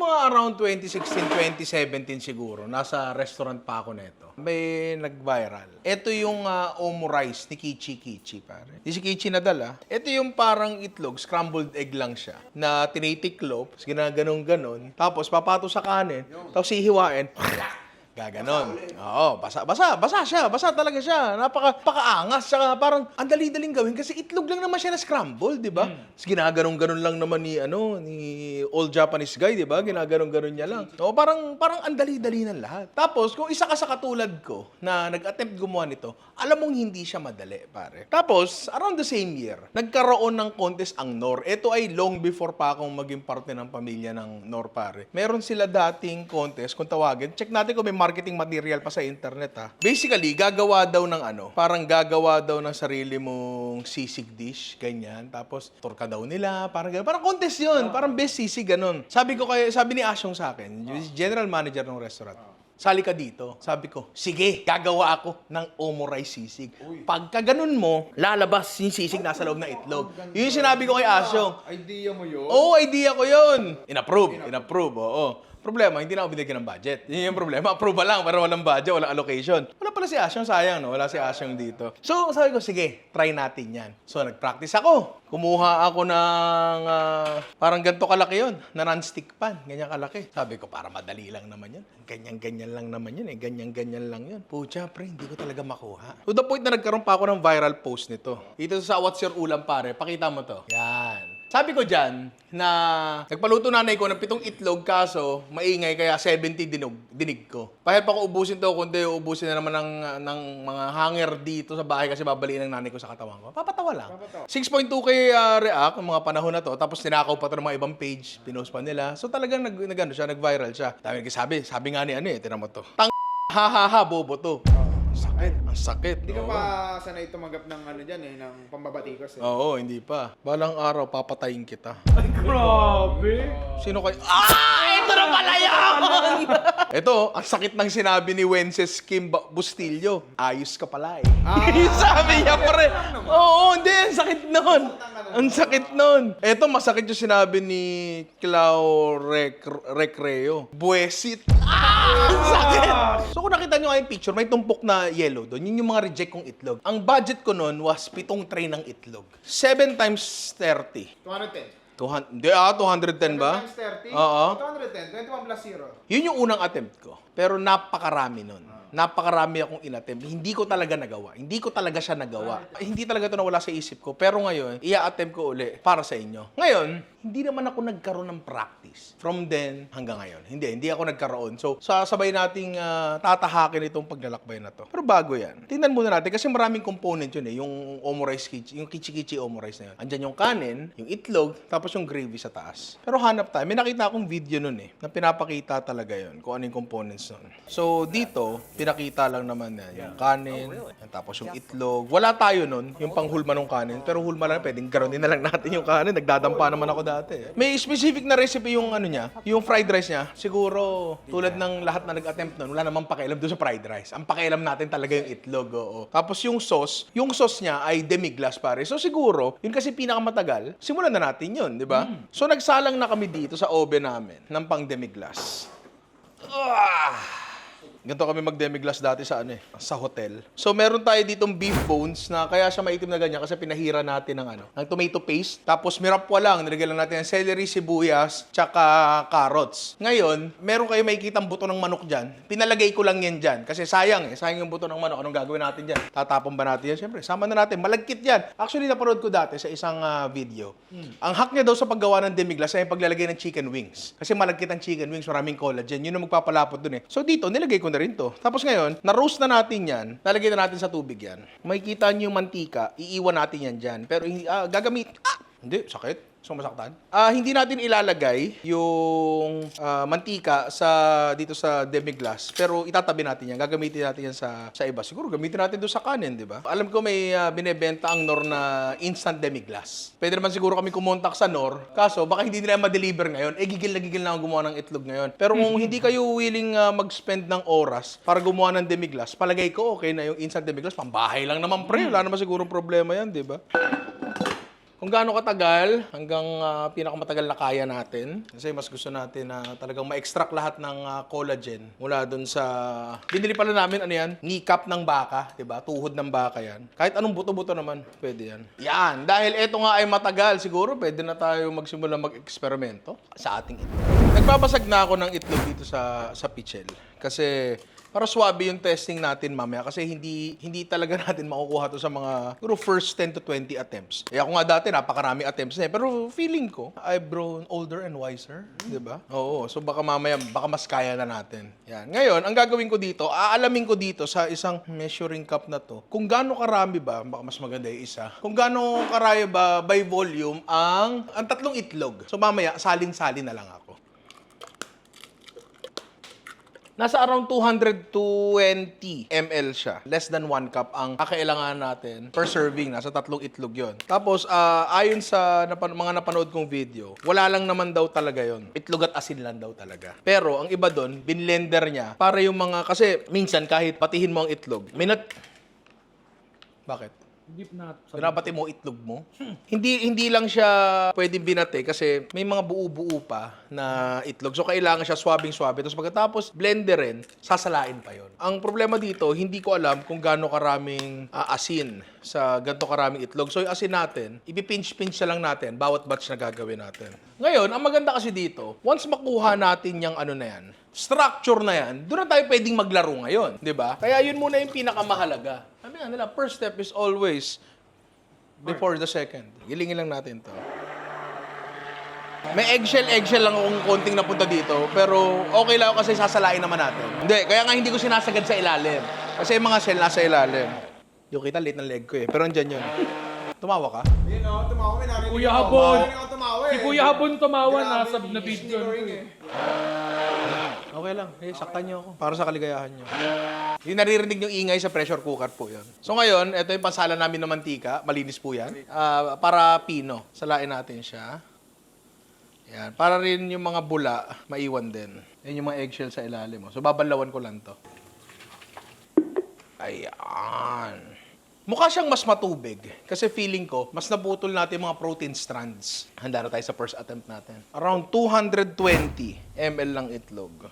mga around 2016, 2017 siguro, nasa restaurant pa ako neto. May nag-viral. Ito yung omu rice ni Kichi Kichi, pare. Di si Kichi nadala. Ito yung parang itlog, scrambled egg lang siya, na tinitiklop, ginaganong-ganon, tapos papato sa kanin, tapos hihiwain. Gaganon. Oo, basa siya. Basa talaga siya. Napaka-angas. Saka parang ang dali-daling gawin kasi itlog lang naman siya na scramble, di ba? Tapos ginaganon-ganon lang naman ni old Japanese guy, di ba? Ginaganon-ganon niya lang. Oo, parang ang dali-dali ng lahat. Tapos, kung isa ka sa katulad ko na nag-attempt gumawa nito, alam mong hindi siya madali, pare. Tapos, around the same year, nagkaroon ng contest ang NOR. Ito ay long before pa akong maging parte ng pamilya ng NOR, pare. Meron sila dating contest, kung tawagin. Check natin kung may marketing material pa sa internet, ha. Basically, gagawa daw ng parang gagawa daw ng sarili mong sisig dish, ganyan. Tapos, tour ka daw nila, parang ganyan. Parang contest yun, parang best sisig, ganun. Sabi ni Asyong sa akin, general manager ng restaurant, sali ka dito. Sabi ko, sige, gagawa ako ng omu rice sisig. Pagka ganun mo, lalabas yung sisig nasa loob ng itlog. Yun yung sinabi ko kay Asyong. Idea mo yun? Oo, idea ko yun. Inapprove, oo. Problema, hindi na ako binigyan ng budget. Yun yung problema. Approval lang, pero walang budget, walang allocation. Wala pala si Asyong, sayang, no? Wala si Asyong dito. So, sabi ko, sige, try natin yan. So, nag-practice ako. Kumuha ako ng, parang ganito kalaki yun, na non-stick pan. Ganyan kalaki. Sabi ko, para madali lang naman yun. Ganyan-ganyan lang naman yun, eh. Ganyan-ganyan lang yun. Pucha, pre, hindi ko talaga makuha. To the point na nagkaroon pa ako ng viral post nito. Dito sa What's Your Ulam, pare. Pakita mo to. Yan. Sabi ko dyan, na nagpaluto nanay ko ng 7 itlog, kaso maingay kaya 70 dinig ko. Pahirap ako ubusin to, kundi ubusin na naman ng mga hanger dito sa bahay kasi babaliin ng nanay ko sa katawan ko. Papatawa lang. 6.2k react ng mga panahon na to, tapos tinakaw pa to ng mga ibang page, pinost pa nila. So talagang nag-viral siya. Sabi nga ni tinan mo to. Ha, bobo to. Ang sakit. Hindi ka pa sanay tumanggap ng ng pambabatikos eh. Oo, hindi pa. Balang araw, papatayin kita. Ay, grabe! Sino kayo? Ito na pala yun! Ito, ang sakit ng sinabi ni Wences Kim Bustillo. Ayos ka pala eh. Sabi niya, pre. Oo, hindi. Ang sakit nun. Ang sakit nun. Ito, masakit yung sinabi ni Clau Recreo. Buesit. Ang sakit! So kung nakita nyo nga yung picture, may tumpok na yellow doon. Yun yung mga reject kong itlog. Ang budget ko noon was 7 tray ng itlog. 7 times 30. 210. 210 ba? 7 times 30? Oo. 210. 21 plus 0. Yun yung unang attempt ko. Pero napakarami nun. Napakarami akong inattempt. Hindi ko talaga nagawa. Hindi ko talaga siya nagawa. Hindi talaga ito nawala sa isip ko. Pero ngayon, i-attempt ko uli para sa inyo. Ngayon, hindi naman ako nagkaroon ng practice. From then hanggang ngayon. Hindi ako nagkaroon. So, sasabay nating tatahakin itong paglalakbay na to. Pero bago yan, tingnan muna natin kasi maraming component yun eh. Yung omu rice kichi, yung kichi-kichi omu rice na yun. Andyan yung kanin, yung itlog, tapos yung gravy sa taas. Pero hanap tayo. May nakita akong video nun eh, na pinapakita talaga yun kung ano yung components nun. So, dito, pinakita lang naman na yung kanin, tapos yung itlog. Wala tayo nun, yung panghulma ng kanin. Pero hulma lang, pwedeng garonin na lang natin yung kanin. Nagdadampa naman ako dati. May specific na recipe yung niya, yung fried rice niya. Siguro, tulad ng lahat na nag-attempt nun, wala namang pakialam doon sa fried rice. Ang pakialam natin talaga yung itlog, oo. Tapos yung sauce niya ay demi-glace, pare. So siguro, yun kasi pinakamatagal, simulan na natin yun, di ba? So nagsalang na kami dito sa oven namin ng pang demi-glace. Ganito kami mag-demi-glace dati sa sa hotel. So meron tayo ditong beef bones na kaya siya maitim na ganyan kasi pinahira natin ng tomato paste. Tapos mirapwa lang, nilagay lang natin ng celery, sibuyas, tsaka carrots. Ngayon, meron kayo makikitang buto ng manok dyan. Pinalagay ko lang yan dyan kasi sayang yung buto ng manok. Anong gagawin natin dyan? Tatapon ba natin yan? Siyempre, sama na natin. Malagkit yan. Actually, napanood ko dati sa isang video. Ang hack niya daw sa paggawa ng demi-glace ay yung paglalagay ng chicken wings. Kasi malagkit ang chicken wings, maraming collagen. Yun ang magpapalapot dun eh. So dito, nilagay ko na rin to. Tapos ngayon, na-roast na natin yan. Lalagay na natin sa tubig yan. Makikita niyo yung mantika, iiwan natin yan dyan. Pero gagamit... Hindi, sakit. Sumasaktan. Hindi natin ilalagay yung mantika dito sa demi-glace. Pero itatabi natin yan. Gagamitin natin yan sa iba. Siguro gamitin natin doon sa kanin, di ba? Alam ko may binebenta ang NOR na instant demi-glace. Pwede naman siguro kami kumontak sa NOR. Kaso, baka hindi nila ma-deliver ngayon. Gigil na ako gumawa ng itlog ngayon. Pero kung hindi kayo willing mag-spend ng oras para gumawa ng demi-glace, palagay ko okay na yung instant demi-glace. Pambahay lang naman, pre. Wala naman siguro problema yan, di ba? Kung gaano katagal, hanggang pinakamatagal na kaya natin. Kasi mas gusto natin na talagang ma-extract lahat ng collagen mula dun sa... Binili pala namin, ano yan? Kneecap ng baka, diba? Tuhod ng baka yan. Kahit anong buto-buto naman, pwede yan. Yan, dahil ito nga ay matagal, siguro pwede na tayo magsimula mag-eksperimento sa ating itlog. Nagbabasag na ako ng itlog dito sa pichel. Kasi... para swabe yung testing natin mamaya kasi hindi talaga natin makukuha to sa mga first 10 to 20 attempts. Eh ako nga dati napakarami attempts na pero feeling ko I've grown older and wiser, 'di ba? Oo, so baka mamaya mas kaya na natin. Yan. Ngayon, ang gagawin ko dito, aalamin ko dito sa isang measuring cup na to. Kung gaano karami ba, baka mas maganda yung isa. Kung gaano karami ba by volume ang tatlong itlog. So mamaya salin-salin na lang ako. Nasa around 220 ml siya. Less than 1 cup ang kakailangan natin per serving. Nasa tatlong itlog yon. Tapos, ayon sa mga napanood kong video, wala lang naman daw talaga yon. Itlog at asin lang daw talaga. Pero, ang iba doon, binlender niya para yung mga... Kasi, minsan, kahit patihin mo ang itlog, Bakit? Deep na. Binabati mo itlog mo. Hindi lang siya pwedeng binate kasi may mga buo-buo pa na itlog. So kailangan siya swabing-swabe. Tapos pagkatapos blenderin, sasalain pa yon. Ang problema dito, hindi ko alam kung gaano karaming asin sa ganito karaming itlog. So yung asin natin, ipipinch-pinch na lang natin bawat batch na gagawin natin. Ngayon, ang maganda kasi dito, once makuha natin yung ano na yan, structure na yan, doon na tayo pwedeng maglaro ngayon, di ba? Kaya yun muna yung pinakamahalaga. Sabi nga nila, first step is always before the second. Gilingin lang natin to. May eggshell lang akong konting napunta dito, pero okay lang kasi sasalain naman natin. Hindi, kaya nga hindi ko sinasagad sa ilalim. Kasi yung mga shell nasa ilalim. Yung kita, late ng leg ko eh. Pero andyan yun. Tumawa ka? Yun o, tumawa. May narinig Kuya ako. Habon. Narinig ako tumawa Si eh. Kuya Habon tumawa, nasa Grabe, na video. snickering eh. Okay lang. Saktan niyo ako. Para sa kaligayahan niyo. Yung naririnig yung ingay sa pressure cooker po yun. So ngayon, ito yung pansala namin ng mantika. Malinis po yan. Para pino. Salain natin siya. Yan. Para rin yung mga bula, maiwan din. Yan yung mga eggshell sa ilalim. So babalawan ko lang to. Ayan. Mukha siyang mas matubig. Kasi feeling ko, mas naputol natin yung mga protein strands. Handa na tayo sa first attempt natin. Around 220 ml lang itlog.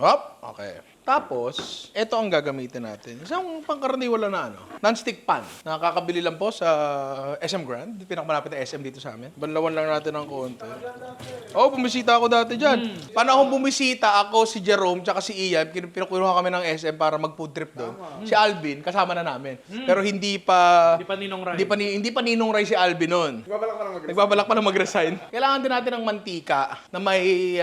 Hop! Okay. Tapos, ito ang gagamitin natin. Isang pangkaraniwala na non-stick pan. Nakakabili lang po sa SM Grand. Pinakamalapit na SM dito sa amin. Banlawan lang natin ng konti. Oh, bumisita ako dati dyan. Panahon bumisita ako, si Jerome, tsaka si Ian, pinukuha kami ng SM para mag-food trip doon. Si Alvin, kasama na namin. Pero hindi pa Ninong Ray. hindi pa Ninong Ray si Alvin noon. Nagbabalak ka lang mag-resign. Nagbabalak pa na mag-resign. Kailangan din natin ng mantika na may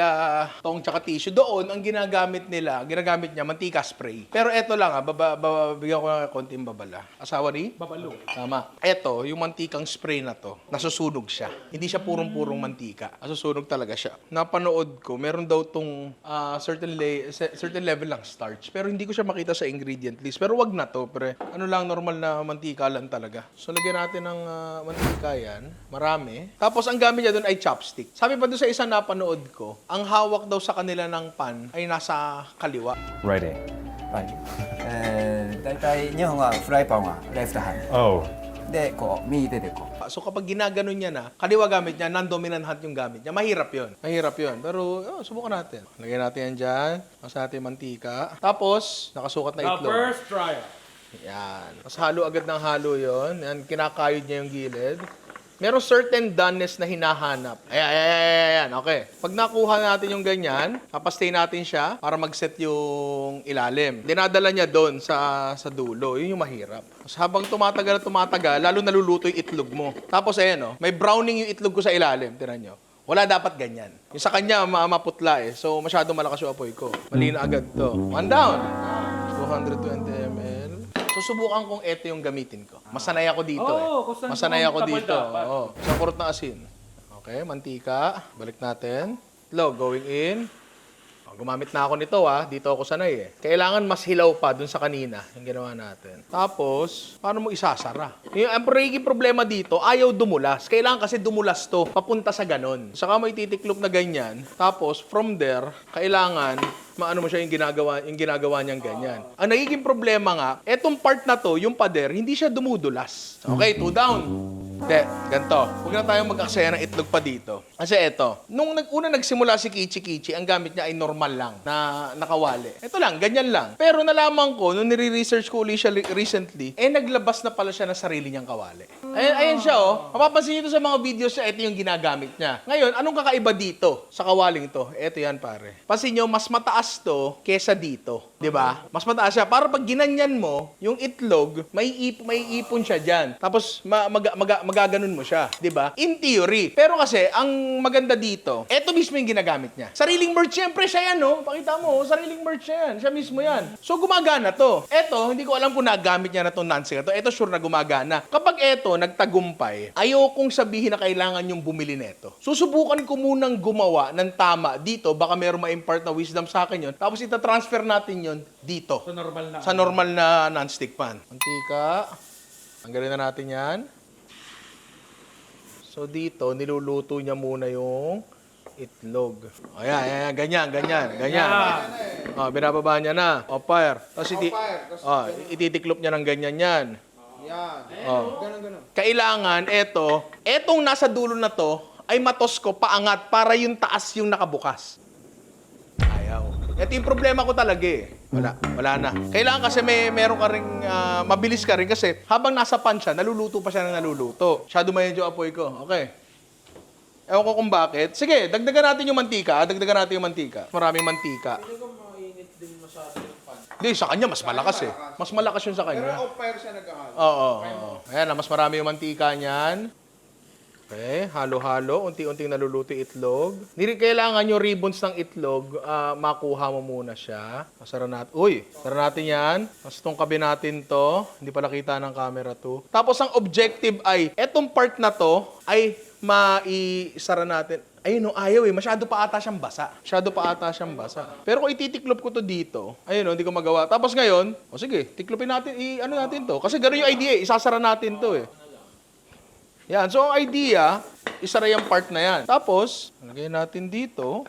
tong tsaka tissue. Doon, ang ginagamit niya, mantika spray. Pero eto lang bigyan ko ng konting babala. Asawa ni? Babalo. Tama. Eto, yung mantikang spray na to, nasusunog siya. Hindi siya purong-purong mantika. Nasusunog talaga siya. Napanood ko, meron daw tong certain level lang starch. Pero hindi ko siya makita sa ingredient list. Pero wag na to, pre. Ano lang, normal na mantika lang talaga. So, lagyan natin ng mantika yan. Marami. Tapos, ang gamit niya doon ay chopstick. Sabi pa doon sa isang napanood ko, ang hawak daw sa kanila ng pan ay nasa kaliwa. Ready. はい。大体日本はフライパンはレフトハン Oh. ドでこう右手でこう So kapag ginaganon niya na, kaliwa gamit niya, non-dominant hand yung gamit niya, mahirap yun. Mahirap yun. Pero, subukan natin. Lagyan natin yan dyan. Mas natin mantika. Tapos, nakasukat na The itlog. first trial. Yan. Tapos halo agad ng halo yun. Yan, kinakayod niya yung gilid. Merong certain doneness na hinahanap. Ayan. Okay. Pag nakuha natin yung ganyan, papastay natin siya para mag-set yung ilalim. Dinadala niya doon sa dulo. Yun yung mahirap. Tapos habang tumatagal, lalo naluluto yung itlog mo. Tapos ayan, may browning yung itlog ko sa ilalim. Tinan nyo. Wala dapat ganyan. Yung sa kanya, maputla eh. So, masyadong malakas yung apoy ko. Mali na agad to. One down. 220 ml. Susubukan kong ito yung gamitin ko. Masanay ako dito kung saan Masanay ako comfortable dito. dapat. Oo. Isang kurot na asin. Okay, mantika. Balik natin. Itlog, going in. Gumamit na ako nito dito ako sanay eh. Kailangan mas hilaw pa dun sa kanina yung ginawa natin. Tapos, paano mo isasara? Ang problema dito, ayaw dumulas. Kailangan kasi dumulas to, papunta sa ganon. Saka may titiklop na ganyan. Tapos, from there, kailangan maano mo siya yung ginagawa niyang ganyan. Ang nagiging problema nga, etong part na to, yung pader, hindi siya dumudulas. Okay, 2 down. Hindi, ganito. Huwag na tayong mag-aksaya ng itlog pa dito. Kasi eto, nung una nagsimula si Kichi, ang gamit niya ay normal lang na nakawali. Ito lang, ganyan lang. Pero nalaman ko, nung nire-research ko ulit siya recently, naglabas na pala siya ng sarili niyang kawali. Ayan siya, oh. Mapapansin niyo ito sa mga videos niya, ito yung ginagamit niya. Ngayon, anong kakaiba dito sa kawaling to? Ito yan, pare. Pansin niyo, mas mataas to kesa dito. 'Di ba? Mas mataas siya. Para pag ginanyan mo, yung itlog, may ipon siya dyan. Tapos, magaganon mo siya. 'Di ba? In theory. Pero kasi, ang maganda dito, eto mismo yung ginagamit niya. Sariling merch, siyempre siya yan, no? Pakita mo, sariling merch yan. Siya mismo yan. So, gumagana to. Eto, hindi ko alam kung nagamit niya na itong Nancy to. Eto, sure na gumagana. Kapag eto, nagtagumpay, ayokong sabihin na kailangan yung bumili neto. Susubukan ko munang gumawa ng tama dito. Baka meron ma-impart na wisdom sa akin yun. Tapos, itatransfer natin yun dito. Sa normal na non-stick pan. Mantika. Tanggalin na natin yan. So dito, niluluto niya muna yung itlog. Ayan, ganyan. Binababa niya na. O, fire. Tapos ititiklop niya ng ganyan yan. Yan. Ganun. Kailangan, etong nasa dulo na to, ay matos ko paangat para yung taas yung nakabukas. Ayaw. Ito yung problema ko talaga eh. Wala na. Kailangan kasi meron ka rin, mabilis ka rin kasi habang nasa pan siya, naluluto pa siya ng naluluto. Shadow medyo apoy ko. Okay. Ewan ko kung bakit. Sige, dagdagan natin yung mantika. Maraming mantika. Hindi ko mainit din masyado yung pan. Hindi, sa kanya mas malakas eh. Mas malakas yun sa Pero kanya. off-fire siya nagkakalo. Oo. Ayan na, mas marami yung mantika niyan. Okay, halo-halo, unti-unting naluluto yung itlog. Kailangan yung ribbons ng itlog, makuha mo muna siya. Sara natin yan. Tapos itong kabi natin to, hindi pala kita ng camera to. Tapos ang objective ay, etong part na to, ay maisara natin. Ayun, ayaw eh. Masyado pa ata siyang basa. Pero kung ititiklop ko to dito, ayun, hindi ko magawa. Tapos ngayon, sige, tiklopin natin, natin to. Kasi gano'n yung idea, isasara natin to eh. Yan. So, ang idea, isara yung part na yan. Tapos, lagay natin dito.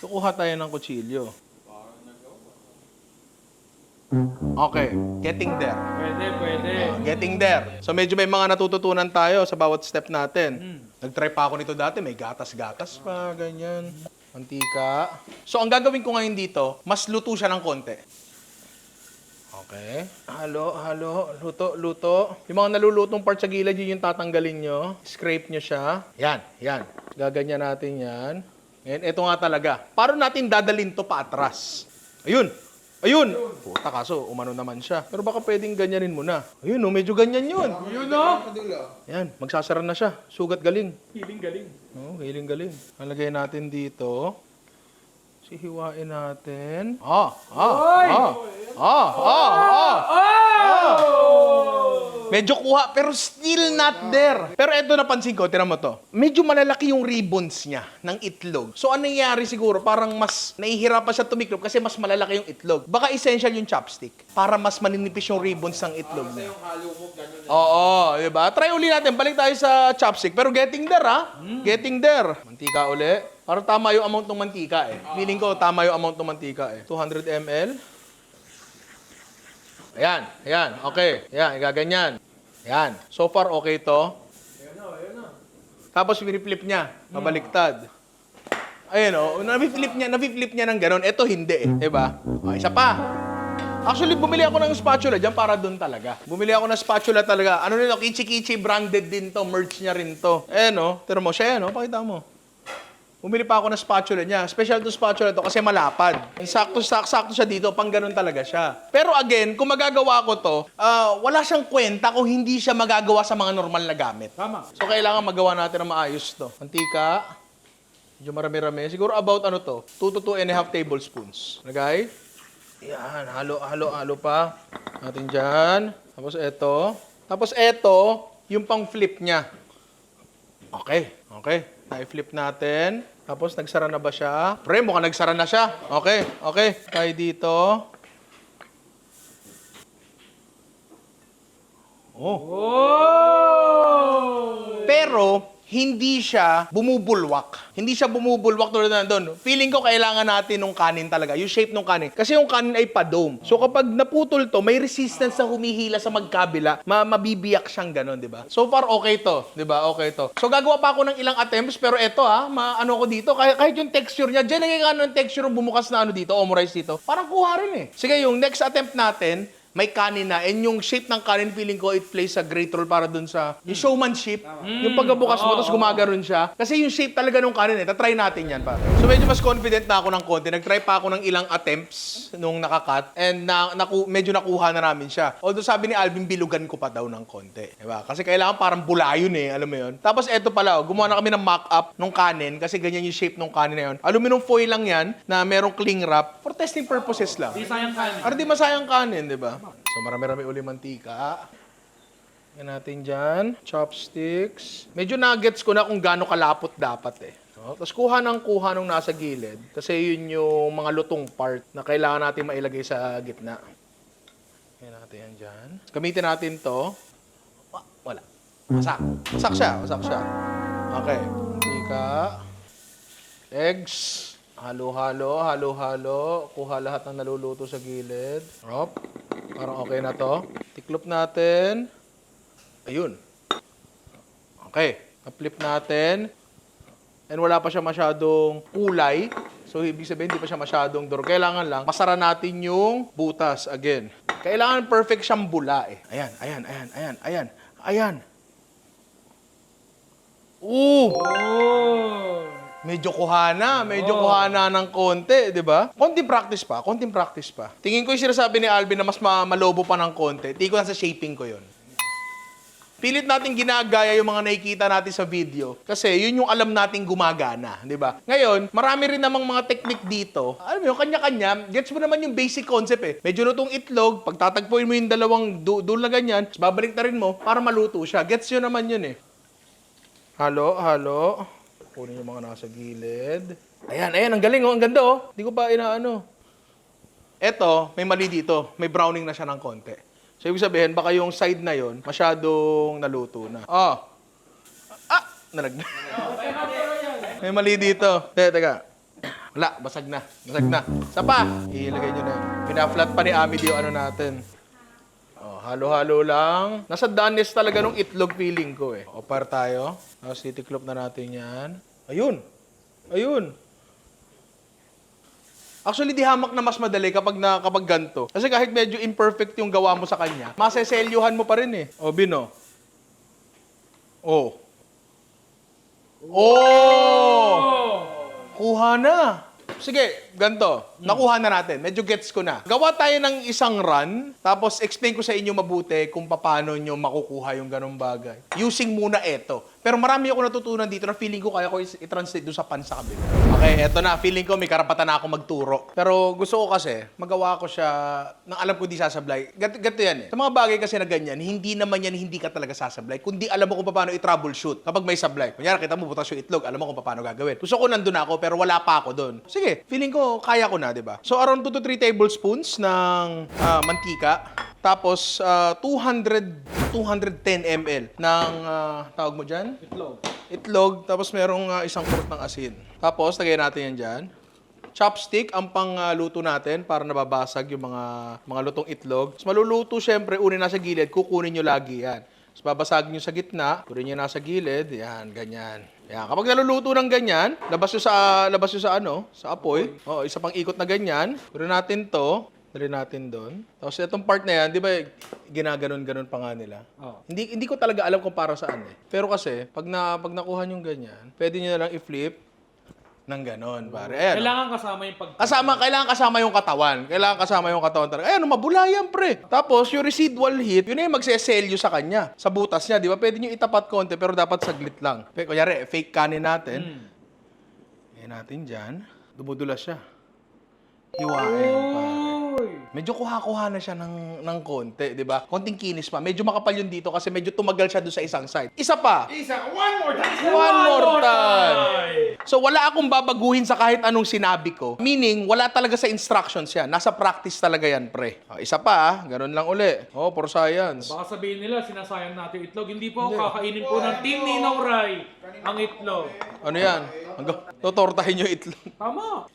Kukuha tayo ng kutsilyo. Okay. Getting there. Pwede. Getting there. So, medyo may mga natututunan tayo sa bawat step natin. Nag-try pa ako nito dati. May gatas-gatas pa, ganyan. Mantika. So, ang gagawin ko ngayon dito, mas luto siya ng konti. Okay. Halo. Luto. Yung mga nalulutong part sa gilid, yun yung tatanggalin nyo. Scrape nyo siya. Yan. Gaganyan natin yan. And ito nga talaga. Paano natin dadalhin to pa atras? Ayun. Puta, kaso umano naman siya. Pero baka pwedeng ganyanin mo na. Ayun, medyo ganyan yun. Yun no? Yan, magsasara na siya. Sugat galing. Hiling galing. Hiling galing. Nalagay natin dito. Hiwain natin. Medyo kuha, pero still not there. Pero eto napansin ko, tira mo to. Medyo malalaki yung ribbons niya ng itlog. So, anong nangyayari siguro? Parang mas nahihirapan siya tumiklop kasi mas malalaki yung itlog. Baka essential yung chopstick para mas maninipis yung ribbons ng itlog niya. Yung halo mo, ganun. Oo, diba? Try uli natin. Balik tayo sa chopstick. Pero getting there, ha? Getting there. Mantika uli. Para tama yung amount ng mantika, eh. Feeling ko, tama yung amount ng mantika, eh. 200 ml. Ayan. Okay. Ayan, gaganyan. Ayan. So far, okay to. Ayan na. Tapos, piniflip niya. Mabaliktad. Ayan, nafi-flip niya ng ganon. Ito, hindi, eh. Diba? O, isa pa. Actually, bumili ako ng spatula dyan para doon talaga. Bumili ako ng spatula talaga. Ano nito? Kichi branded din to. Merch niya rin to. Ayan, no? Tira mo, siya yan, no? Pakita mo. Bumili pa ako ng spatula niya. Special to spatula to kasi malapad. Sakto siya dito, pang ganun talaga siya. Pero again, kung magagawa ko to, wala siyang kwenta kung hindi siya magagawa sa mga normal na gamit. Tama. So, kailangan magawa natin ng maayos to. Mantika. Medyo marami-rami. Siguro about 2 to 2.5 tablespoons. Lagay. Yan. Halo pa. Natin dyan. Tapos eto, yung pang flip niya. Okay. Na-flip natin. Tapos, nagsara na ba siya? Pre, mukhang nagsara na siya. Okay. Tayo dito. Pero, hindi siya bumubulwak. Hindi siya bumubulwak tulad na doon. Feeling ko kailangan natin ng kanin talaga, yung shape ng kanin. Kasi yung kanin ay pa-dome. So kapag naputol to, may resistance na humihila sa magkabila, mabibiyak siyang ganun, di ba? So far, okay to. Di ba? Okay to. So gagawa pa ako ng ilang attempts, pero eto ano ko dito, kahit yung texture niya, dyan nagkakaano yung texture ng bumukas na ano dito, omurice dito, parang kuha rin eh. Sige, yung next attempt natin, may kanin na. And yung shape ng kanin, feeling ko, it plays a great role para dun sa yung showmanship. Yung pagkabukas mo, tapos gumagaron siya. Kasi yung shape talaga ng kanin tatry natin yan, pare. So medyo mas confident na ako ng konti. Nag-try pa ako ng ilang attempts nung nakakat. And medyo nakuha na namin siya. Although sabi ni Alvin, bilugan ko pa daw ng konti. Diba? Kasi kailangan parang bulayon alam mo yun. Tapos eto pala, gumawa na kami ng mock-up ng kanin kasi ganyan yung shape ng kanin na yun. Aluminum foil lang yan na merong cling wrap for testing purposes lang. Di sayang kanin. Para di masayang kanin, di ba? So, marami-rami uli mantika. Yan natin dyan. Chopsticks. Medyo nuggets ko na kung gaano kalapot dapat No? Tapos kuha nung nasa gilid. Kasi yun yung mga lutong part na kailangan natin mailagay sa gitna. Yan natin yan dyan. Gamitin natin to. Wala. Masak. Masak siya. Okay. Mantika. Eggs. Halo-halo. Kuha lahat ng naluluto sa gilid. Hop. Parang okay na to. Tiklop natin. Ayun. Okay. Na-flip natin. And wala pa siya masyadong kulay. So, ibig sabihin, hindi pa siya masyadong durog. Kailangan lang, pasara natin yung butas again. Kailangan perfect siyang bula Ayan. Ooh! Medyo kuhana ng konti, di ba? Konting practice pa. Tingin ko yung sinasabi ni Alvin na mas malobo pa ng konti. Tingin ko nasa shaping ko yun. Pilit natin ginagaya yung mga nakikita natin sa video kasi yun yung alam nating gumagana, di ba? Ngayon, marami rin namang mga technique dito. Alam mo yung kanya-kanya, gets mo naman yung basic concept Medyo lutong itlog, pagtatagpuin mo yung dalawang dul na ganyan, babalik na rin mo para maluto siya. Gets yun naman yun Halo. Kunin yung mga nasa gilid. Ayan, ang galing ang ganda Hindi ko pa inaano. Eto, may mali dito. May browning na siya ng konti. So, ibig sabihin, baka yung side na yon masyadong naluto na. Nalag. May mali dito. Teka. Wala, basag na. Isa pa. Ilagay nyo na yun. Pina-flat pa ni Ami yung ano natin. Halo-halo lang. Nasa doneness talaga nung itlog feeling ko Opar tayo. Tapos titiklop na natin yan. Ayun. Actually, di hamak na mas madali kapag ganito. Kasi kahit medyo imperfect yung gawa mo sa kanya, maseselyuhan mo pa rin Bino. Kuha na. Sige, ganito. Nakuha na natin. Medyo gets ko na. Gawa tayo ng isang run, tapos explain ko sa inyo mabuti kung paano nyo makukuha yung ganong bagay. Using muna ito. Pero marami ako natutunan dito na feeling ko kaya ko i-translate doon sa pan sa kabila. Okay, eto na. Feeling ko may karapatan na ako magturo. Pero gusto ko kasi, magawa ko siya nang alam ko di sasablay. Ganito yan Sa mga bagay kasi na ganyan, hindi naman yan hindi ka talaga sasablay. Kundi alam mo kung paano i-troubleshoot kapag may sablay. Kunyari, kita mo butas yung itlog, alam mo kung paano gagawin. Gusto ko nandun ako, pero wala pa ako doon. Sige, feeling ko kaya ko na, di ba? So, around 2 to 3 tablespoons ng mantika. Tapos, 210 ml ng, tawag mo dyan? Itlog. Tapos, merong isang quart ng asin. Tapos, lagay natin yan dyan. Chopstick ang pangluto natin para nababasag yung mga lutong itlog. Tapos, maluluto, syempre, unin nasa gilid, kukunin nyo lagi yan. Tapos, babasagin nyo sa gitna, kunin nyo nasa gilid, yan, ganyan. Yan. Kapag naluluto ng ganyan, labas nyo sa apoy. Isa pang ikot na ganyan. Kunin natin to. Dali natin doon. Tapos itong part na yan, di ba, ginaganon-ganon pa nga nila. Hindi ko talaga alam kung para saan Pero kasi, pag nakuha nyo ganyan, pwede nyo na lang i-flip ng ganon, pare. Ayan, Kailangan kasama yung kailangan kasama yung katawan. Kailangan kasama yung katawan talaga. Ayan, mabula yan, pre. Tapos, yung residual heat, yun na yung magseselyo sa kanya. Sa butas niya, di ba? Pwede nyo itapat konti, pero dapat saglit lang. Kunyari, fake kanin natin. Ayan natin dyan. Dumudulas siya. Hiwain, pare. Medyo kuha-kuha na siya ng konti, di ba? Konting kinis pa. Medyo makapal yun dito kasi medyo tumagal siya doon sa isang side. Isa pa. One more time! One more time. So wala akong babaguhin sa kahit anong sinabi ko. Meaning, wala talaga sa instructions yan. Nasa practice talaga yan, pre. Isa pa, ganun lang uli. Oh, for science. Baka sabihin nila, sinasayang natin itlog. Hindi po, kakainin po ng Team Ninong Rai ang itlog. Ano yan? Totortahin yung itlog. Tama.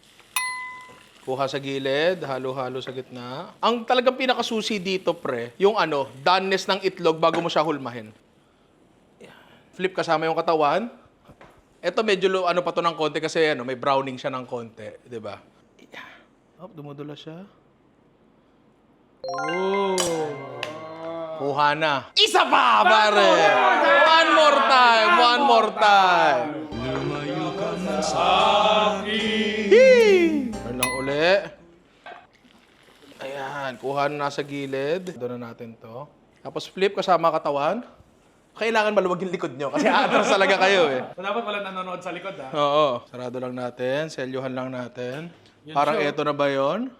Kuha sa gilid, halo-halo sa gitna. Ang talagang pinakasusi dito, pre, yung doneness ng itlog bago mo siya hulmahin. Flip kasama yung katawan. Ito medyo pa to ng konti kasi may browning siya ng konti, 'di ba? Dumudula siya. Oh. Kuha na. Isa pa, pare! One more time! One more time! Lumayo ka na sa akin. Ano lang uli. Ayan, kuha na nasa gilid. Doon na natin to. Tapos flip kasama katawan. Kailangan maluwag yung likod nyo kasi aatras talaga kayo eh. So dapat wala nanonood sa likod, ha? Oo. Sarado lang natin. Selyuhan lang natin. Yan Parang siya. eto na ba yun?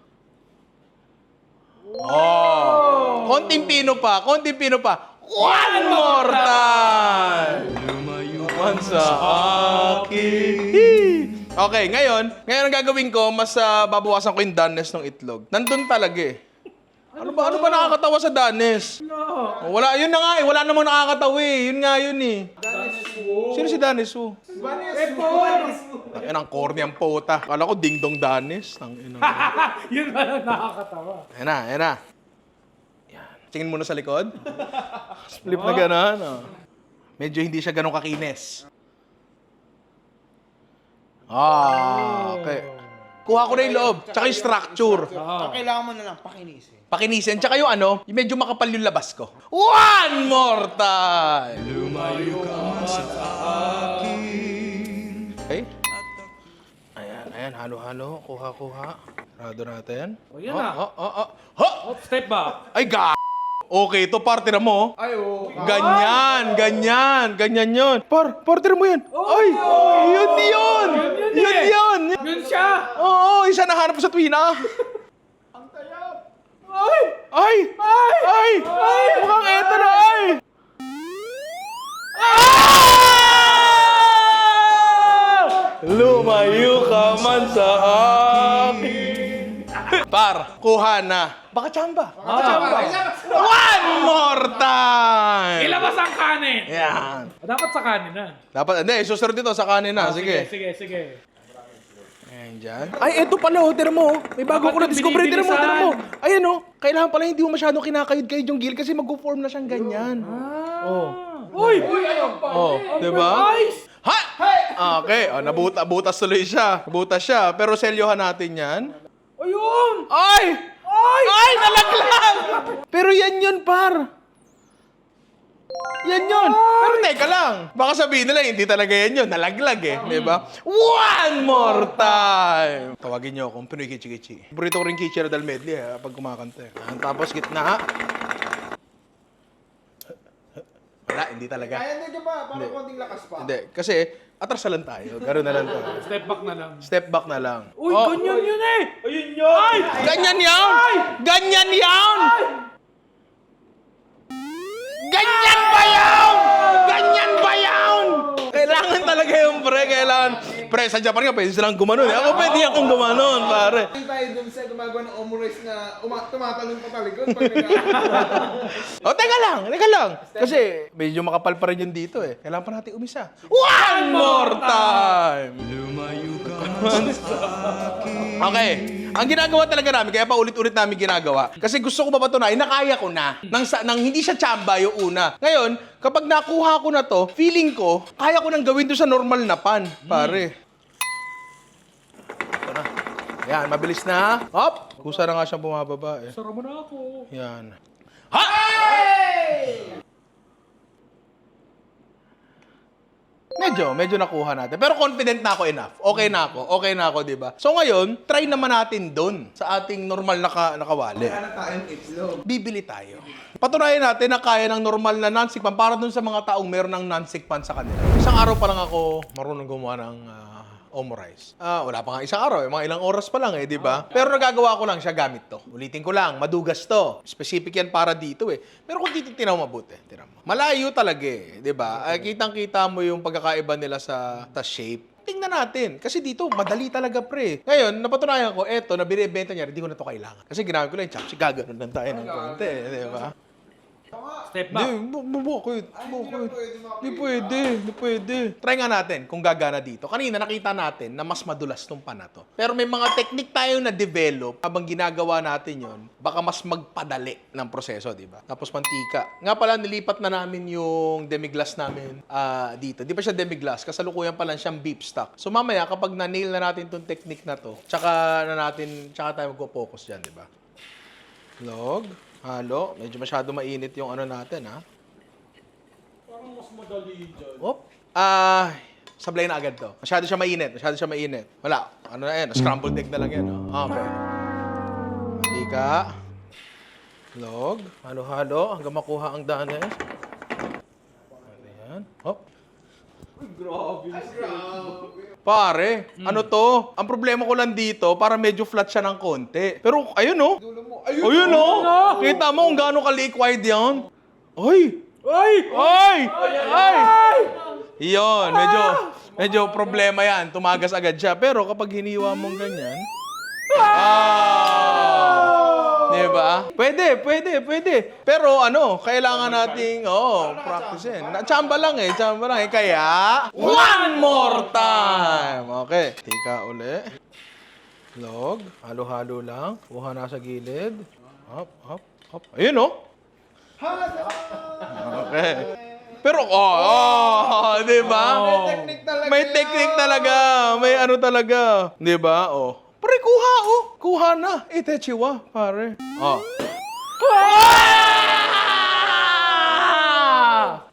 Oh! Konting pino pa. Konting pino pa. One more time! Lumayo sa akin. Okay, ngayon ang gagawin ko, mas babawasan ko yung doneness ng itlog. Nandun talaga eh. Ano ba nakakatawa sa doneness? No. Wala, yun na nga eh. Wala namang nakakatawa eh. Yun nga yun eh. Sino si Danis Wu? Tangin ang corny ang puta. Kala ko ding-dong Danis. Tangin ang... Yun ba lang nakakatawa? Ayan na, ayan na. Yan. Tingin muna sa likod. Flip na gano'n. Oh. Medyo hindi siya ganun kakinis. Okay. Kuha ko na yung loob. Tsaka yung structure. Ang kailangan mo na lang, pakinisin. Pakinisin. Tsaka yung yung medyo makapal yung labas ko. One more time! Lumayo ka sa akin. Okay? Ayan, halo-halo. Kuha. Sarado natin. O, yan na. Ha! Oh, step back. Ay, Okay, ito partner mo. Ay, oo. Ganyan yun. Partner mo yan. Ay, yun. Yun siya. Oo, isa nahanap ko sa Twina. Ang tayap! Ay! Mukhang eto na, ay! Lumayo ka man sa akin. Par, kuha na. Baka chamba. One more time! Ilabas ang kanin. Yan. Dapat sa kanin na. Dapat, hindi, susunod dito sa kanin na. Sige. Sige. Ayan dyan. Ay, eto pala, tira mo. May bago ko na discover. Tira mo. Ayan, kailangan pala hindi mo masyadong kinakayod-kayod yung gil kasi mag-form na siyang ganyan. Uy! Diba? Nice! Ha! Okay, nabutas tuloy siya. Nabutas siya. Pero selyohan natin yan. Ayun! Ay! Nalaglag! Pero yan yun, par. Yan yun. Pero teka lang. Baka sabihin nila, hindi talaga yan yun. Nalaglag eh. Diba? One more time! Tawagin niyo akong Pinoy Kichi-Kichi. Paborito ko rin Kichi Radal medley pag kumakanta. Tapos gitna. Wala, hindi talaga. Kaya na dyan ba? Parang konting lakas pa. Hindi. Kasi, atras na lang tayo. Gano'n na lang tayo. Step back na lang. Step back na lang. Uy, ganyan yun eh! Ayun yun! Ay! Ganyan yan! Ganyan yan! Ganyan ba yan? Ganyan ba yan? Kailangan talaga yung pre. Pre, sa Japan nga, pwede silang gumanon. Ako pwede akong gumanon, pare. Hindi tayo dun sa gumagawa ng omurice na tumatalon pa talikod. Teka lang. Kasi medyo makapal pa rin yun dito eh. Kailangan pa natin umisa. One more time! Lumayo ka sa akin. Okay. Ang ginagawa talaga namin, kaya pa ulit-ulit namin ginagawa. Kasi gusto ko mapatunayan, nakaya ko na. Nang hindi siya tsamba yung una. Ngayon, kapag nakuha ko na to, feeling ko, kaya ko nang gawin to sa normal na pan, pare. Ito na. Yan, mabilis na. Hop! Kusa na nga siyang bumababa eh. Sara mo na ako. Yan. Ha! Medyo nakuha natin. Pero confident na ako enough. Okay na ako, di ba? So ngayon, try naman natin doon sa ating normal na nakawali. Kaya tayong itlog. Bibili tayo. Patunayan natin na kaya ng normal na non-stick pan para doon sa mga taong meron ng non-stick pan sa kanila. Isang araw pa lang ako marunong gumawa ng omurice. Wala pa nga isang araw, mga ilang oras pa lang di ba? Pero nagagawa ko lang siya gamit to. Ulitin ko lang, madugas to. Specific yan para dito Pero kung titinaw mabuti, tira mo. Malayo talaga di ba? Kitang-kita mo yung pagkakaiba nila sa shape. Tingnan natin. Kasi dito, madali talaga, pre. Ngayon, napatunayan ko, eto, na binibenta niya, hindi ko na to kailangan. Kasi ginamit ko lang yung chopstick, gaganon lang tayo ng konti, di ba? Step back. Bakit? Hindi pwede. Try nga natin kung gagana dito. Kanina nakita natin na mas madulas tong pan na to. Pero may mga technique tayo na develop habang ginagawa natin yon, baka mas magpadali ng proseso, di ba? Tapos mantika. Nga pala, nilipat na namin yung demi-glace namin dito. Di pa siya demi-glace, kasalukuyan pa lang siyang beef stock. So mamaya, kapag na-nail na natin tong technique na to, tsaka tayo mag-focus dyan, di ba? Log. Halo. Medyo masyado mainit yung ano natin, ha? Parang mas madali dyan. Sablay na agad to. Masyado siya mainit. Wala. Ano na yan? Scrambled egg na lang yan, Okay. Mantika. Log. Halo-halo. Hanggang makuha ang danes. Ayan. Hop. Pare, ano to? Ang problema ko lang dito, para medyo flat siya ng konti. Pero ayun Ayun Kita mo kung gaano ka-liquid yan? Ay! Iyon, medyo problema yan. Tumagas agad siya. Pero kapag hiniwa mong ganyan, diba? Pwede. Pero kailangan nating, practicein. Chamba lang Kaya, one more time! Okay. Tika uli. Log. Halo-halo lang. Kuha na sa gilid. Hop. Ayun, Okay. Pero, di ba? May technique talaga. May ano talaga. Di ba? Pare, kuha na. Itechiwa, pare.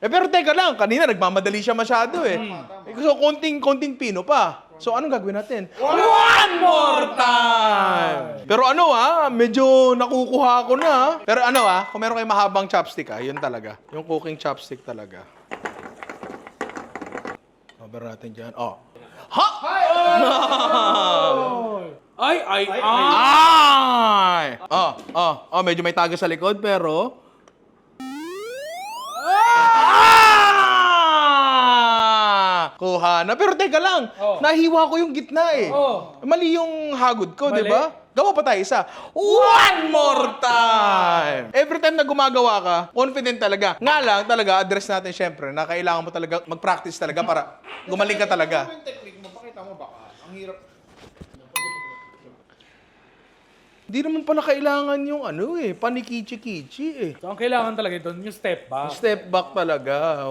Pero teka lang, kanina nagmamadali siya masyado So, konting pino pa. So, anong gagawin natin? One more time! Pero medyo nakukuha ko na. Pero kung meron kayong mahabang chopstick yun talaga. Yung cooking chopstick talaga. Cover natin dyan. Ha! Ay! Medyo may taga sa likod, pero... Kuha na. Pero teka lang, nahiwa ko yung gitna Mali yung hagod ko, di ba? Gawa pa tayo isa. One more time! Every time na gumagawa ka, confident talaga. Nga lang, talaga, address natin syempre na kailangan mo talaga mag-practice talaga para gumaling ka talaga. Ano yung technique mo? Pakita mo baka. Ang hirap. Hindi naman pala kailangan yung panikichi-kichi So, ang kailangan talaga doon, yung step back. Step back talaga,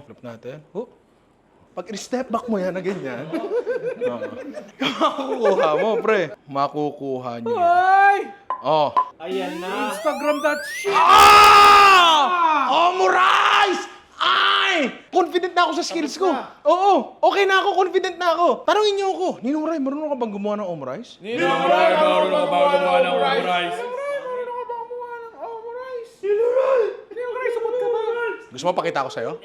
Flip natin. Pag step back mo yan na ganyan, makukuha mo, pre. Makukuha niyo. Ay! Ayan na. Instagram that shit! Omurice! Ay! Confident na ako sa skills ko. Oo, okay na ako, confident na ako. Tanungin niyo ako, Ninong Ray, marunong ka bang gumawa ng omurice? Ninong Ray, marunong ka ba gumawa ng omurice? Gusto mo pakita ko sa'yo?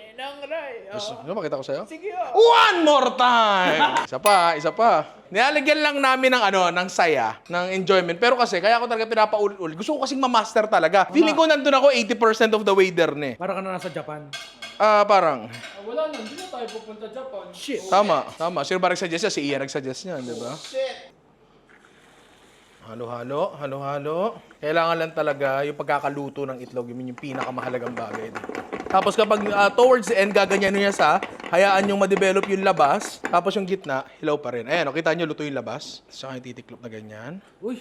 Gusto mo pakita ko sa'yo? Sige. One more time! Isa pa. Nilalagyan lang namin ng saya, ng enjoyment. Pero kasi, kaya ako talaga pinapaulit-ulit. Gusto ko kasing ma-master talaga. Feeling ko nandun ako 80% of the way there Para ka na nasa Japan. Parang. Wala na, hindi na tayo pupunta Japan. Shit. Tama. Sino ba nagsuggest niya? Si Ian nagsuggest niya, di ba? Halo-halo. Kailangan lang talaga yung pagkakaluto ng itlog, yung pinakamahalagang bagay dito. Tapos kapag towards the end, gaganyan niya hayaan yung ma-develop yung labas, tapos yung gitna, hilaw pa rin. Ayan, kita nyo, luto yung labas. Saka yung titiklop na ganyan. Uy.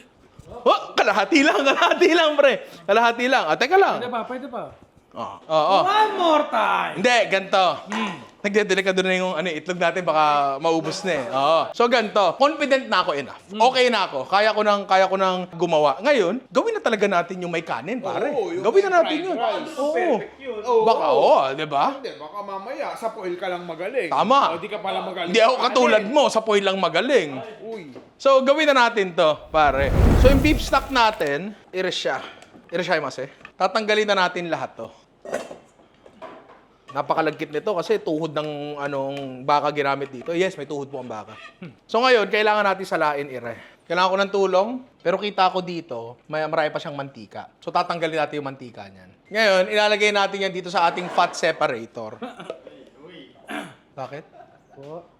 Kalahati lang, pre. Kalahati lang. Teka lang. Pwede pa. One more time! Hindi, ganito. Nagdedele ka doon na yung itlog natin, baka maubos na So, ganito. Confident na ako enough. Okay na ako. Kaya ko nang gumawa. Ngayon, gawin na talaga natin yung may kanin, pare. Gawin na natin yun. Baka, di ba? Hindi, baka mamaya sa foil ka lang magaling. Tama. Hindi ka pala magaling. Hindi ako katulad mo, sa poy lang magaling. Uy. So, gawin na natin to, pare. So, yung beef stock natin, irashimasu. Tatanggalin na natin lahat to. Napakalagkit nito kasi tuhod ng anong baka ginamit dito. Yes, may tuhod po ang baka. So ngayon, kailangan natin salain ire. Kailangan ko ng tulong, pero kita ko dito, marami pa siyang mantika. So tatanggalin natin yung mantika niyan. Ngayon, ilalagay natin yan dito sa ating fat separator. Bakit?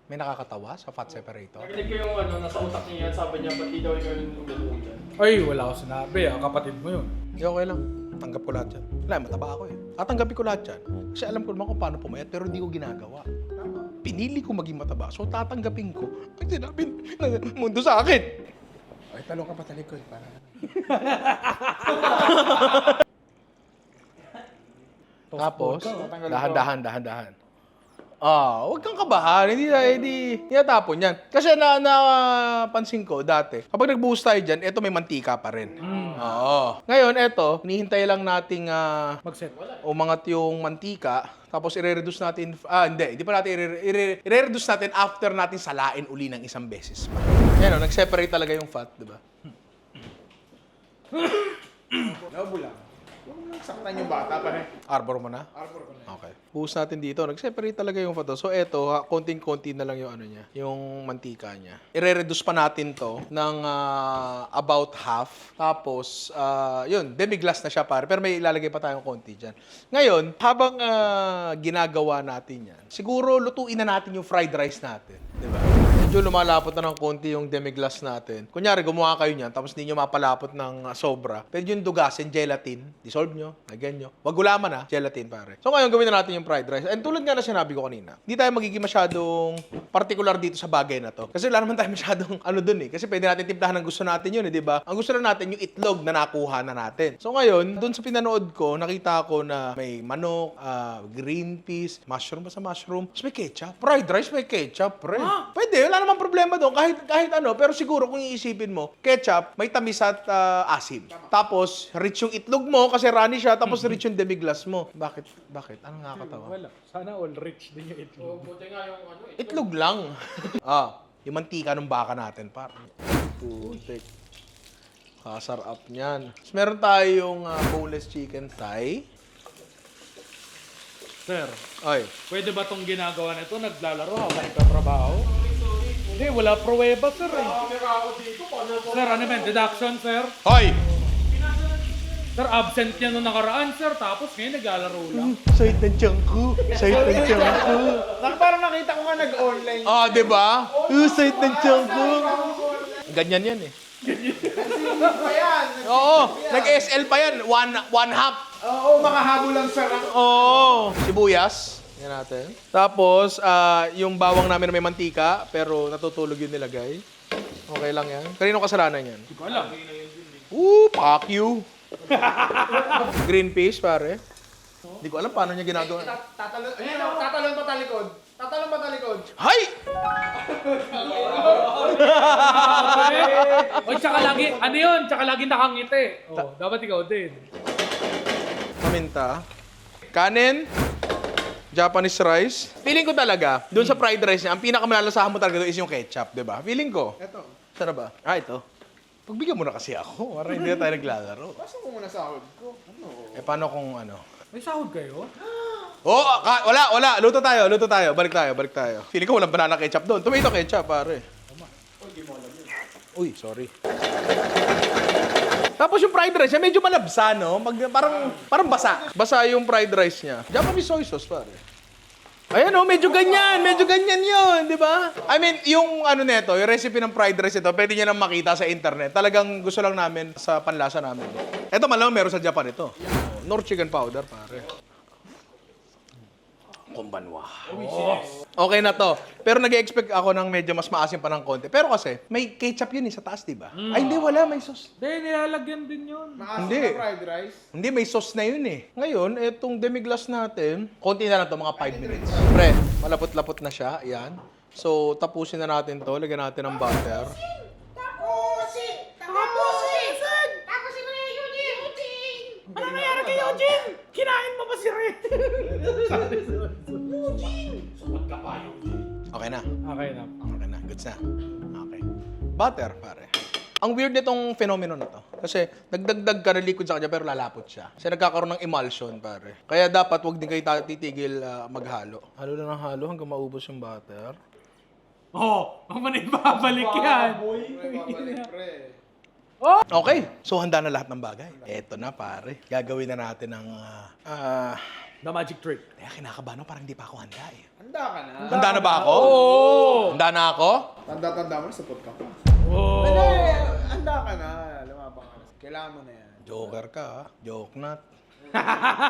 May nakakatawa sa fat separator? Narinig ko yung nasa utak niya yan, sabi niya, ba't di daw ikaw yung lulugan? Ay, wala ko sinabi. Kapatid mo yun. Hindi, okay lang. Tanggap ko lahat yan. Wala, mataba ako eh. Tatanggapin ko lahat yan. Kasi alam ko naman kung paano pumayat, pero hindi ko ginagawa. Pinili ko maging mataba, so tatanggapin ko. Ang sinabi ng mundo sa akin. Ay, talong ka pa talikod. Para... Tapos, dahan-dahan. Huwag kang kabahan. Hindi natapon yan. Kasi napansin ko dati, kapag nagbuhos tayo dyan, eto may mantika pa rin. Oo. Ngayon, eto, hinihintay lang nating Mag-set. umangat yung mantika. Tapos i-reduce natin, hindi pa natin i-reduce natin after natin salain uli ng isang beses. Yan o, nag-separate talaga yung fat, di ba? Naubo lang. Huwag mo lang saktan yung bata pa rin. Arbor mo na? Arbor ko na. Okay. Buhos natin dito. Nag-separate talaga yung fat. So, eto, konting-konti na lang yung ano niya, yung mantika niya. I-reduce pa natin to ng about half. Tapos, yun, demi-glass na siya pare. Pero may ilalagay pa tayong konti dyan. Ngayon, habang ginagawa natin yan, siguro lutuin na natin yung fried rice natin. Di ba? Medyo lumalapot na ng konti yung demi-glace natin. Kunyari, gumawa kayo niyan, tapos hindi nyo mapalapot ng sobra. Pwede yung dugasin, gelatin, dissolve nyo, lagyan nyo. Wag gulaman ha, gelatin pare. So ngayon, gawin na natin yung fried rice. And tulad nga na sinabi ko kanina, hindi tayo magiging masyadong particular dito sa bagay na to. Kasi wala naman tayo masyadong dun eh. Kasi pwede natin timplahan ng gusto natin yun eh, di ba? Ang gusto na natin yung itlog na nakuha na natin. So ngayon, dun sa pinanood ko, nakita ko na may manok, green peas, mushroom ba sa mushroom? Tapos may ketchup. Fried rice may ketchup, pre. Pwede, wala namang problema doon. Kahit ano, pero siguro kung iisipin mo, ketchup, may tamis at asim. Tapos, rich yung itlog mo kasi runny siya, tapos rich yung demi-glace mo. Bakit? Anong nakakatawa? Wala. Sana all rich din yung itlog. Buti nga yung Itlog lang. Yung mantika ng baka natin, par. Putik. Kasarap niyan. Tapos meron tayong boneless chicken thigh. Sir, Ay, pwede ba tong ginagawa nito? Naglalaro habang nagtatrabaho? Hindi, wala pruweba, sir eh. Sir, ano ba? Deduction, sir? hoy! Sir, absent yan nung nakaraan, sir. Tapos ngayon naglalaro lang. Sait ng tiyan ko. Sait ng tiyan ko. Parang nakita ko nga nag-online. Di ba? Sait ng tiyan ko. Ganyan yan eh. Pa yan. Oo, nag-SL pa yan. One half. Oo, makahabol lang sa rank. Oo. Sibuyas. Yan natin. Tapos, yung bawang namin na may mantika, pero natutulog yun nilagay. Okay lang yan. Kaninong kasalanan yan? Hindi ko alam. Fuck you. Green peas, pare. Hindi ko alam paano niya ginagawa. Tatalon pa talikod. Tatalon pa talikod. Hay! O, tsaka lagi, ano yun? Tsaka lagi nakangiti. Oh, dapat ikaw din. Paminta. Kanin. Japanese rice. Feeling ko talaga, doon sa fried rice niya, ang pinakamalalasahan mo talaga doon is yung ketchup, di ba? Feeling ko. Eto. Saan na ba? Ito. Pagbigyan mo na kasi ako. Para hindi na tayo naglalaro. Basta ko muna sahod ko. Ano? Paano kung ano? May sahod kayo? Wala. Luto tayo. Balik tayo. Feeling ko walang banana ketchup doon. Tomato ketchup, pare. Uy, sorry. Tapos yung fried rice niya, medyo malabsa, no? Parang basa. Basa yung fried rice niya. Japanese soy sauce, pare. Ayan, oh, medyo ganyan yun, di ba? I mean, yung neto, yung recipe ng fried rice ito, pwede niya nang makita sa internet. Talagang gusto lang namin sa panlasa namin. Ito malamang meron sa Japan ito. Nor chicken powder, pare. Konbanwa. Okay na to. Pero nag-expect ako ng medyo mas maasim pa ng konti. Pero kasi, may ketchup yun sa taas, di ba? Ay, hindi, wala. May sauce. Hindi, nilalagyan din yun. Maasim Hindi. na fried rice. Hindi, may sauce na yun eh. Ngayon, etong demi-glace natin, konti na lang to, mga 5 minutes. Pre, malapot-lapot na siya. Ayan. So, tapusin na natin to. Lagyan natin ng butter. Tapusin mo na yung Eugene! Ano nangyari kay Eugene? Kinain mo ba si Ren? Okay na. Okay na. Okay na. Goods na. Okay. Butter, pare. Ang weird nitong phenomenon na to. Kasi nagdagdag ka ng liquid sa kanya pero lalapot siya. Kasi nagkakaroon ng emulsion, pare. Kaya dapat wag din kayo titigil maghalo. Halo na ng halo hanggang maubos yung butter. Oh, mamaya babalik yan. Okay, so handa na lahat ng bagay. Eto na, pare. Gagawin na natin ang... The magic trick. Kaya kinakabahan ako, parang hindi pa ako handa eh. Handa ka na. Handa na ba ako? Oh! Handa na ako? Tanda-tanda mo na, support ka pa. Oh! Handa ka na. Lumabang ka na. Kailangan mo na yan. Joker ka, ha? Joke not.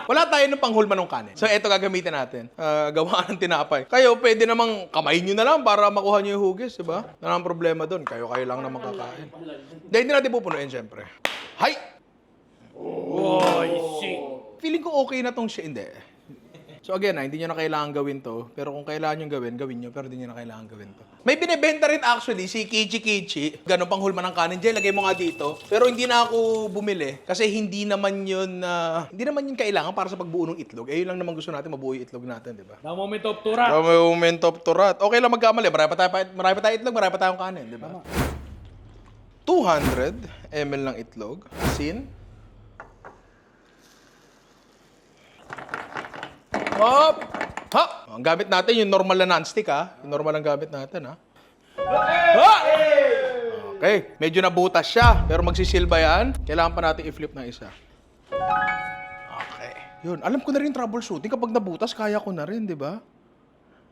Wala tayo ng panghulma ng kanin. So, ito gagamitin natin. Gawa ng tinapay. Kayo, pwede namang kamayin nyo na lang para makuha nyo yung hugis, di ba? Wala nang problema doon. Kayo lang naman kakain. Hindi natin pupunuin, syempre. Hay! Oh, shit. Feeling ko okay na tong shit. Hindi. So again, hindi nyo na kailangan gawin to. Pero kung kailangan nyo gawin nyo. Pero hindi nyo na kailangan gawin to. May binibenta rin actually, si Kichi. Ganun pang hulma ng kanin. Diyan, lagay mo nga dito. Pero hindi na ako bumili. Kasi hindi naman yun kailangan para sa pagbuo ng itlog. Eh, yun lang naman gusto natin, mabuo yung itlog natin, di ba? The moment of tura. The moment of turat. Okay lang magkamali. Marami pa tayo itlog, marami pa tayong kanin, di ba? 200 ml ng itlog. Asin. Hop! Ha! Ang gamit natin yung normal na non-stick, ha? Yung normal ang gamit natin, ha? Ha! Okay. Medyo nabutas siya. Pero magsisilba yan. Kailangan pa natin i-flip ng isa. Okay. Yun. Alam ko na rin troubleshooting. Kapag nabutas, kaya ko na rin, di ba?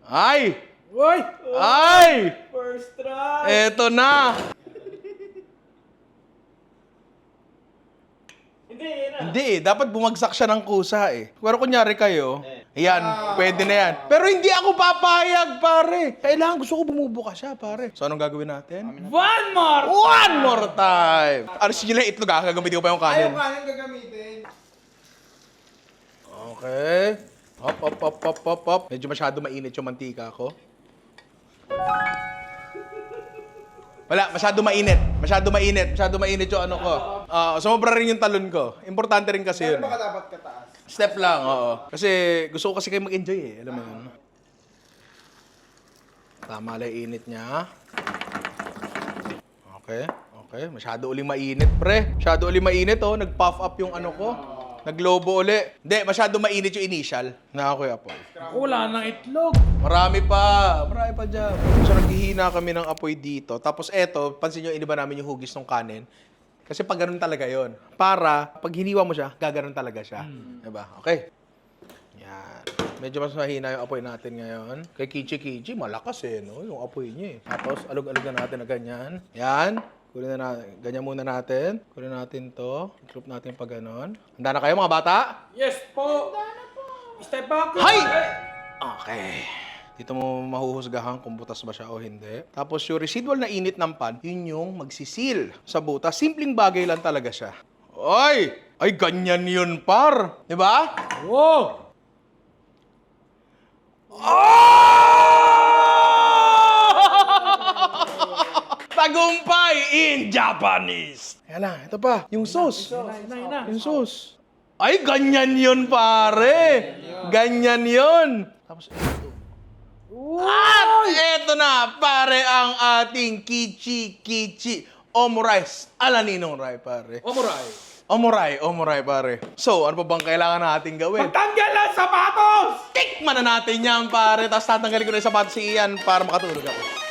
Ay! Uy! Ay! First try! Eto na! Hindi eh. Dapat bumagsak siya ng kusa eh. Pero kunyari kayo, yan, pwede na yan. Pero hindi ako papayag, pare. Kailangan, gusto ko bumubuka siya, pare. So, anong gagawin natin? One more! One more time! Alisin nyo lang itlog, ha? Gagamitin ko pa yung kanin. Ayaw kanin gagamitin. Okay. Hop. Medyo masyado mainit yung mantika ko. Wala, masyado mainit yung ano ko. Sumobra rin yung talon ko. Importante rin kasi yun. Baka dapat kataas. Step lang, oo. Kasi gusto ko kasi kayo mag-enjoy eh. Alam mo yun. Tama lang yung init niya. Okay. Masyado uling mainit, pre. Masyado uling mainit, oh. Nag-puff up yung ano ko. Naglobo uli. Hindi, masyado mainit yung initial. Na ako yung apoy. Wala ng itlog. Marami pa dyan. So, naghihina kami ng apoy dito. Tapos eto, pansin nyo, iniba namin yung hugis ng kanin. Kasi pag ganun talaga yon. Para, pag hiniwa mo siya, gaganon talaga siya. Diba? Okay. Yan. Medyo mas mahina yung apoy natin ngayon. Kay Kichi, malakas eh, no? Yung apoy niya eh. Tapos, alog-alog na natin na ganyan. Yan. Kunin na natin. Ganyan muna natin. Kunin natin to. I-group natin pa ganon. Handa na kayo, mga bata? Yes po! Step back! Hay! Okay. Dito mo mahuhusgahan kung butas ba siya o hindi. Tapos yung residual na init ng pan, yun yung magsisil sa butas. Simpleng bagay lang talaga siya. Ay! Ay, ganyan yun, par! Diba? Wow! Tagumpay in Japanese! Kaya lang, ito pa. Yung sauce. Yung sauce. Ay, ganyan yun, pare! Ganyan yun! Tapos ito. At eto na, pare, ang ating Kichi Omurice. Ala Ninong Rai, pare. Omuray, pare. So, ano pa bang kailangan natin gawin? Magtanggal ng sapatos! Tikman na natin yan, pare. Tapos tatanggalin ko na yung sapatos si Ian para makatulog ako.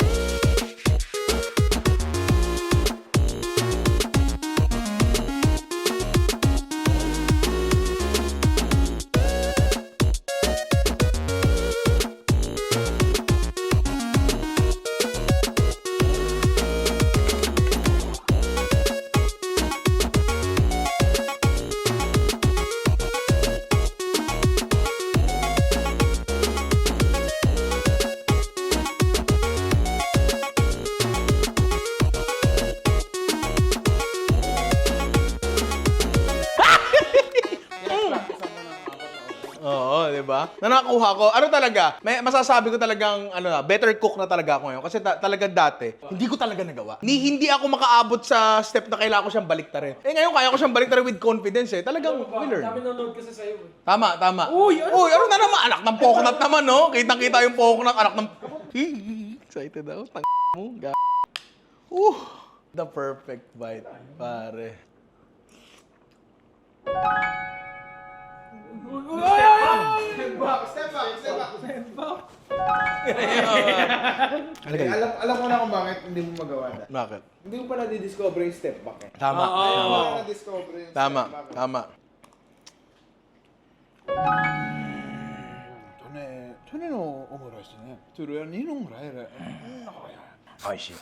Oo, di ba? Na nakuha ko, ano talaga, may masasabi ko talagang, better cook na talaga ako ngayon. Kasi talagang dati, hindi ko talaga nagawa. Hindi ako makaabot sa step na kailangan ko siyang baliktarin. Eh ngayon, kaya ko siyang baliktarin with confidence eh. Talagang, we learn. Dami nanonood kasi sa'yo eh. Tama. Uy, ano na naman? Anak ng poknat naman, no? Kitang-kita yung poknat, anak ng... Excited ako, mo. The perfect bite, pare. Step back. Alam ko na kung bakit hindi mo magawa na. Bakit? Hindi mo pa na-discover yung step back eh. Tama. Hindi mo Tama. pa na-discover yung Tama. step back. Tama. 去年のオムライスね。それは2のぐらいで。 Oishi.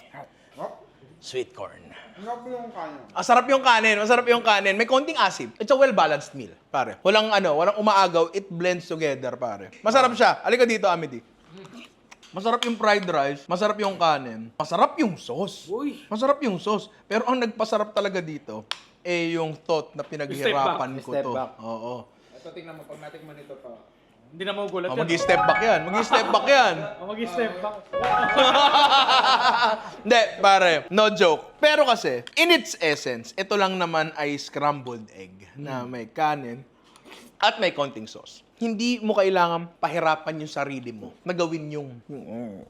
Sweet corn. Ang yung kanya. Masarap yung kanin, masarap yung kanin. May konting asim. It's a well-balanced meal, pare. Walang walang umaagaw. It blends together, pare. Masarap siya. Halika dito, Amity. Masarap yung fried rice, masarap yung kanin, masarap yung sauce. Masarap yung sauce. Pero ang nagpasarap talaga dito, yung thought na pinaghirapan ko Step to. back. Oo. Ito tingnan mo, pag natikman ito to. Hindi na magugulat Oh, mag-step back yan. Mag-step back yan. Mag-step back. Hindi, pare. No joke. Pero kasi, in its essence, ito lang naman ay scrambled egg na may kanin at may konting sauce. Hindi mo kailangan pahirapan yung sarili mo na gawin yung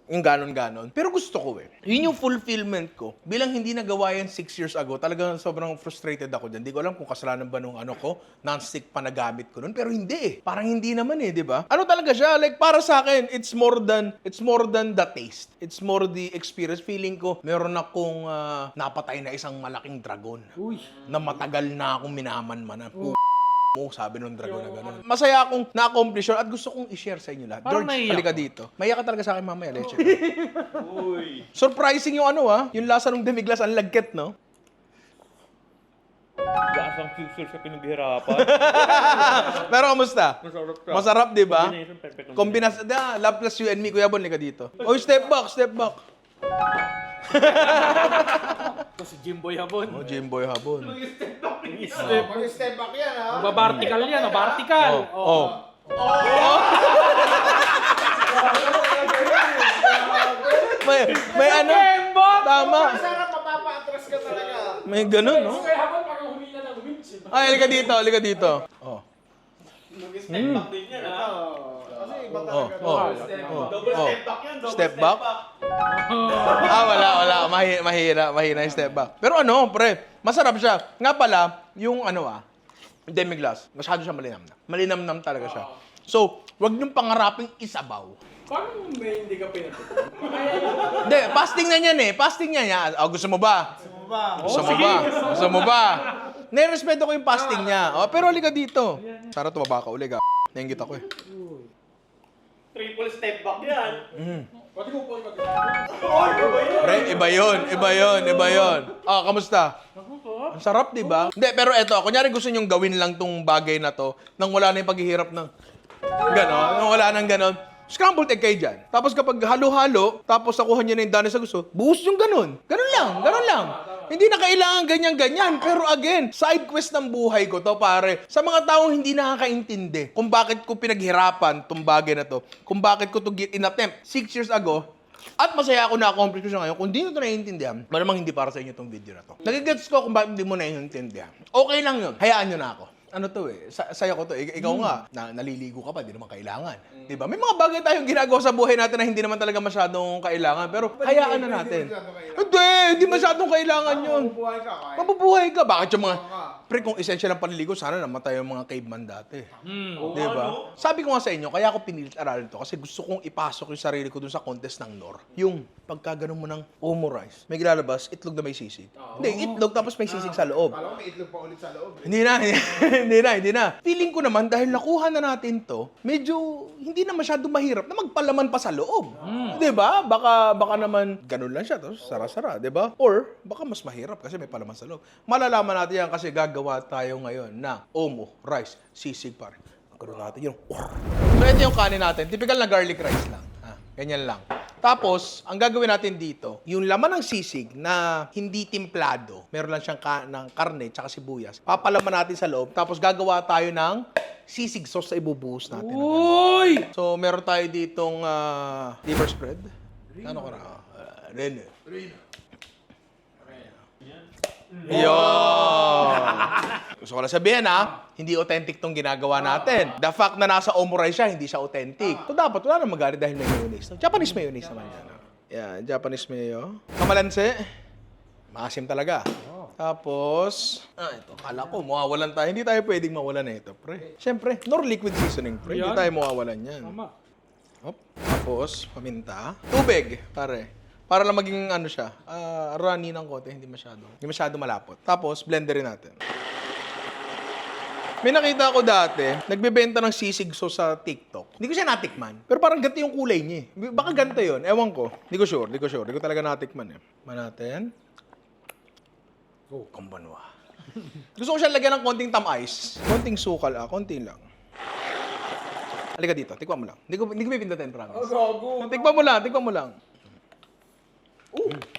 ganon-ganon. Pero gusto ko Yun yung fulfillment ko. Bilang hindi nagawa yan 6 years ago, talagang sobrang frustrated ako dyan. Hindi ko alam kung kasalanan ba nung ko, non-stick pa nagamit ko nun. Pero hindi Parang hindi naman di ba? Ano talaga siya? Like, para sa akin, it's more than the taste. It's more the experience. Feeling ko, meron akong napatay na isang malaking dragon. Na matagal na akong minaman-manan. Sabi nung dragon na gano'n. Masaya akong na-accomplish yun at gusto kong i-share sa inyo lahat. Parang George, naiyak halika ko. dito. Maiyak ka talaga sa akin mamaya, leche. Surprising yung yung lasa ng demiglas, ang lagket, no? Lasang future sa pinaghirapan. Pero kamusta? Masarap ka. Masarap, di ba? Combination, perfect Kombinasyon. Love plus you and me, Kuya Bon, halika dito. Oh, step back, step back. Ito si Jimboy Habon. Oh, Jimboy Habon. Step. Mag-step back yan ha. Vertical yan, vertical. Oh. May tama. Sarap, mapapa-atras ka talaga. May ganun, no? Kaya habang parang humila ng winch. Ay, halika dito, halika dito. Oh. Mag-step back din yan, ha? Kasi iba Oh, talaga. oh. Double step back yan, double Step back? Wala. Mahina yung step back. Pero pre, masarap siya. Nga pala, yung demiglass, masyado siya malinamnam. Malinamnam talaga siya. So, wag niyong pangaraping isabaw. Paano may hindi ka pinatutunan? Hindi, fasting na yan Fasting niya yan. Oh, gusto mo ba? Gusto mo ba? Nirespeto ko yung fasting niya. Oh, pero halika dito. Sana tumaba ka uli, Nainggit ako Triple step back yan. Pati ko po yung Pre, iba yun. Kamusta? Ang sarap, di ba? Hindi, pero eto, kunyari gusto nyong gawin lang tong bagay na to nang wala na yung paghihirap ng gano'n, nang wala nang gano'n. Scrambled egg kayo dyan. Tapos kapag halo-halo, tapos nakuha nyo na yung dami sa gusto, buhos yung gano'n. Gano'n lang. Hindi na kailangan ganyan-ganyan. Pero again, side quest ng buhay ko to, pare. Sa mga taong hindi nakakaintindi kung bakit ko pinaghirapan tong bagay na to, kung bakit ko to in-attempt 6 years ago, at masaya ako na-accomplish ko siya ngayon. Kung di nyo ito naiintindihan, malamang hindi para sa inyo itong video na to. Nagigets ko kung bakit hindi mo naiintindihan. Okay lang yun. Hayaan nyo na ako. Ano to saya ko to. Ikaw nga, naliligo ka pa, di naman kailangan. Diba? May mga bagay tayong ginagawa sa buhay natin na hindi naman talaga masyadong kailangan. Pero hayaan na natin. Hindi masyadong kailangan yun. Mabubuhay ka kaya. Mabubuhay ka. Bakit yung mga... Pre, kung essential ang panliligo, sana namatay yung mga caveman dati. Diba? Sabi ko nga sa inyo, kaya ako pinilit aralin to kasi gusto kong ipasok yung sarili ko dun sa contest ng NOR. Yung pagkaganon mo ng omo rice, may gilalabas, itlog na may sisig. Hindi, itlog tapos may sisig sa loob. Alam ko may itlog pa ulit sa loob. Hindi na. Feeling ko naman, dahil nakuha na natin to, medyo hindi na masyado mahirap na magpalaman pa sa loob. Diba? Baka naman ganun lang siya, tapos sara-sara, diba? Or, baka mas mahirap kasi may palaman sa loob. Malalaman natin yan kasi gagawa tayo ngayon na omo, rice, sisig pare. Magkaroon natin yung So, ito yung kanin natin. Typical na garlic rice lang. Ganyan lang. Tapos, ang gagawin natin dito, yung laman ng sisig na hindi timplado, meron lang siyang ng karne tsaka sibuyas, papalaman natin sa loob, tapos gagawa tayo ng sisig sauce na ibubuhos natin. Uy! So, meron tayo ditong liver spread. Ano ka na? Rene. Yun! Gusto ko lang sabihin hindi authentic tong ginagawa natin. The fact na nasa omurice siya, hindi siya authentic. So dapat wala nang magalit dahil may mayonnaise. Japanese mayonnaise naman yan. Yan, Japanese mayo. Kamalanse. Maasim talaga. Tapos, ito, kala ko, mawawalan tayo. Hindi tayo pwedeng mawalan na ito, pre. Siyempre, nor liquid seasoning, pre. Hindi Yan. tayo mawawalan yan. Tama. Hop. Tapos, paminta. Tubig, pare. Para lang maging ano siya, runny ng konti, hindi masyado malapot. Tapos, blenderin natin. May nakita ako dati, nagbebenta ng sisig sauce sa TikTok. Hindi ko siya natikman. Pero parang ganito yung kulay niya eh. Baka ganito yun. Ewan ko. Hindi ko sure. Hindi ko talaga natikman eh. natin. Oh, kambanwa. Gusto ko siya lagyan ng konting tamis. Konting sukal konti lang. Halika dito, tikman mo lang. Hindi ko pipindutin, promise. Tikman mo lang.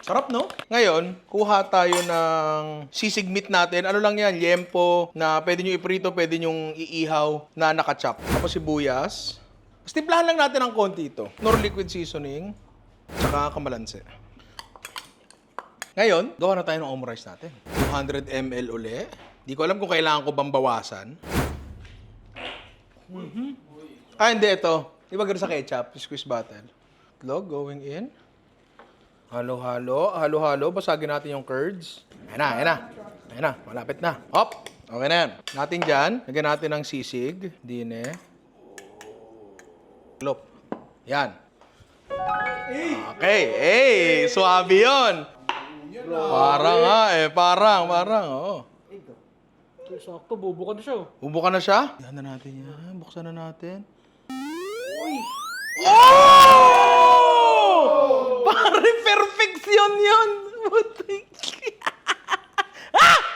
Sarap, no? Ngayon, kuha tayo ng sisig meat natin. Ano lang yan? Liempo na pwede nyo iprito, pwede nyo iihaw na nakachop. Tapos sibuyas. Tapos timplahan lang natin ng konti ito. Nor liquid seasoning. Tsaka kamalanse. Ngayon, gawa na tayo ng omurice natin. 200 ml uli. Di ko alam kung kailangan ko bang bawasan. Hindi, ito. Di ba gano'n sa ketchup? Squeeze bottle. Itlog going in. Halo-halo. Basagin natin yung curds. Ayan na. Malapit na. Hop! Okay na yan. Natin dyan. Lagyan natin ng sisig. Dine. Klop. Yan. Okay. Suwabe yun. Parang oo. Sakto, bubukan na siya. Bubukan na siya? Yan na natin yan. Buksan na natin. Oh! Pare, perfection yun!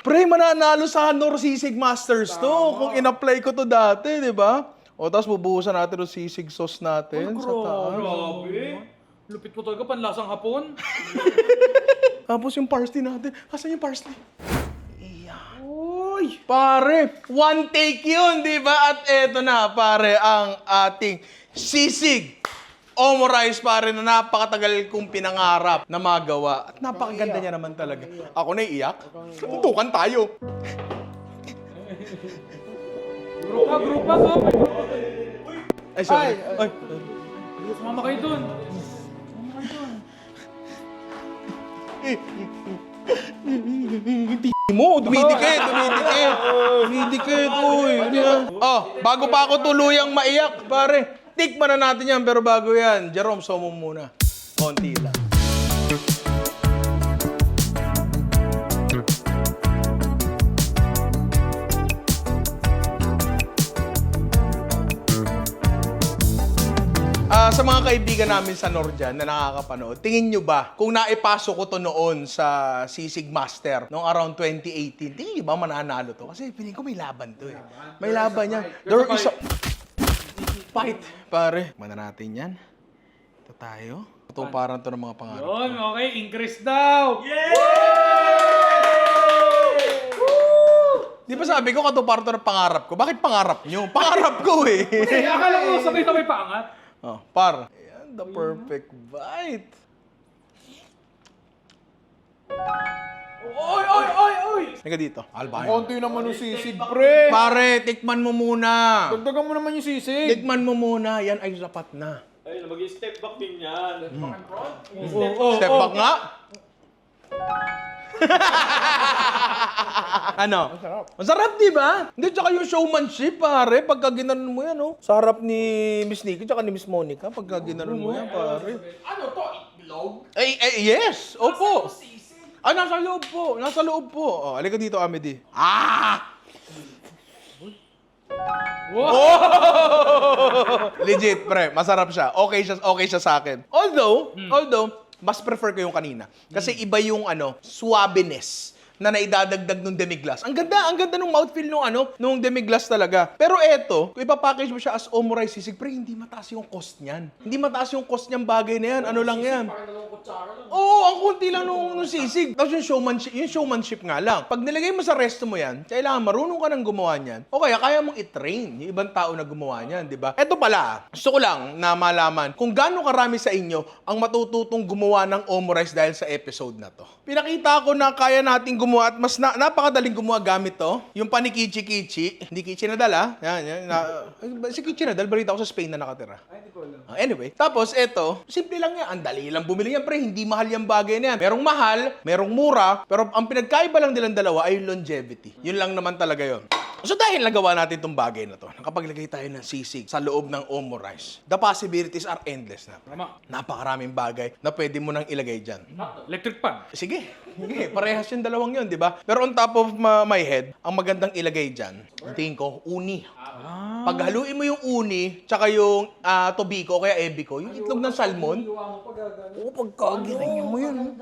Pre, mananalo sa Nor Sisig Masters to. Kung in-apply ko to dati, di ba? O, tapos bubuhusan natin yung sisig sauce natin sa taas. Grabe. Lupit mo talaga, panlasang hapon. Tapos yung parsley natin. Asan yung parsley? Uy! Pare, one take yun, di ba? At eto na, pare, ang ating sisig omurice, pare, na napakatagal kong pinangarap na magawa. At napakaganda niya naman talaga. Ako na iiyak. Tutukan tayo. Group pa, so. Ay, sorry. Ay. Sumama kayo dun. Mo, dumidikit. Uy. Oh, bago pa ako tuluyang maiyak, pare. Tikman na natin yan, pero bago yan, Jerome, somo muna. Konti lang. Sa mga kaibigan namin sa Nordyan na nakakapanood, tingin nyo ba, kung naipasok ko to noon sa Sisig Master noong around 2018, tingin nyo ba mananalo to? Kasi piling ko may laban to eh. May laban yan. There is a fight, pare. Mana natin yan. Ito tayo. Tutuparan to ng mga pangarap. Yun, okay, increase daw. Di ba sabi ko katuparan to ng pangarap ko? Bakit pangarap nyo? Pangarap ko eh. Eh, akala ko sabay-sabay paangat. Oh, par. Ayan, the perfect bite. Oy! Halika dito. Alba. Konti naman yung sisig, pre. Pare, tikman mo muna. Dagdagan mo naman yung sisig. Tikman mo muna. Yan ay sapat na. Ayun, mag-step back din yan. Step back nga. Ano? Masarap, di ba? Hindi, tsaka yung showmanship, pare. Pagka ginanon mo yan, oh. Sa harap ni Miss Nikki, tsaka ni Miss Monica, pagka ginanon mo yan, pare. Ano to? Itlog? Yes! Opo! Nasa loob po. Nasa loob po. Oh, halika dito, Amedy. Legit, pre. Masarap siya. Okay siya sa akin. Although, mas prefer ko yung kanina. Kasi iba yung suabeness na naidadagdag nung demi-glace. Ang ganda nung mouthfeel nung demi-glace talaga. Pero eto, kung ipapackage mo siya as omurice sisig, pre, hindi mataas yung cost niyan. Hindi mataas yung cost niyang bagay na yan. Ano lang yan? Oo, ang kunti lang nung sisig. Tapos yung showmanship nga lang. Pag nilagay mo sa resto mo yan, kailangan marunong ka nang gumawa niyan. O kaya mong i-train yung ibang tao na gumawa niyan, di ba? Eto pala, gusto ko lang na malaman kung gaano karami sa inyo ang matututong gumawa ng omurice dahil sa episode na to. Pinakita ko na kaya nating gumawa gumawa at mas napakadaling gumawa gamit to. Yung pa ni Kichi Kichi. Hindi Kichi Nadal, ha? Yan. Si Kichi Nadal, balita ko sa Spain na nakatira. Anyway, tapos eto, simple lang yan. Ang dali lang bumili yan, pre. Hindi mahal yung bagay na yan. Merong mahal, merong mura, pero ang pinagkaiba lang nilang dalawa ay longevity. Yun lang naman talaga yun. So dahil nagawa natin itong bagay na to, nakapaglagay tayo ng sisig sa loob ng Omo Rice, the possibilities are endless na. Tama. Napakaraming bagay na pwede mo nang ilagay dyan. Electric pan. Sige, parehas yung dalawang yun, di ba? Pero on top of my head, ang magandang ilagay dyan, ang tingin ko, uni. Paghaluin mo yung uni, tsaka yung tobiko, kaya ebiko, yung itlog ng salmon, pagkagirin mo yun.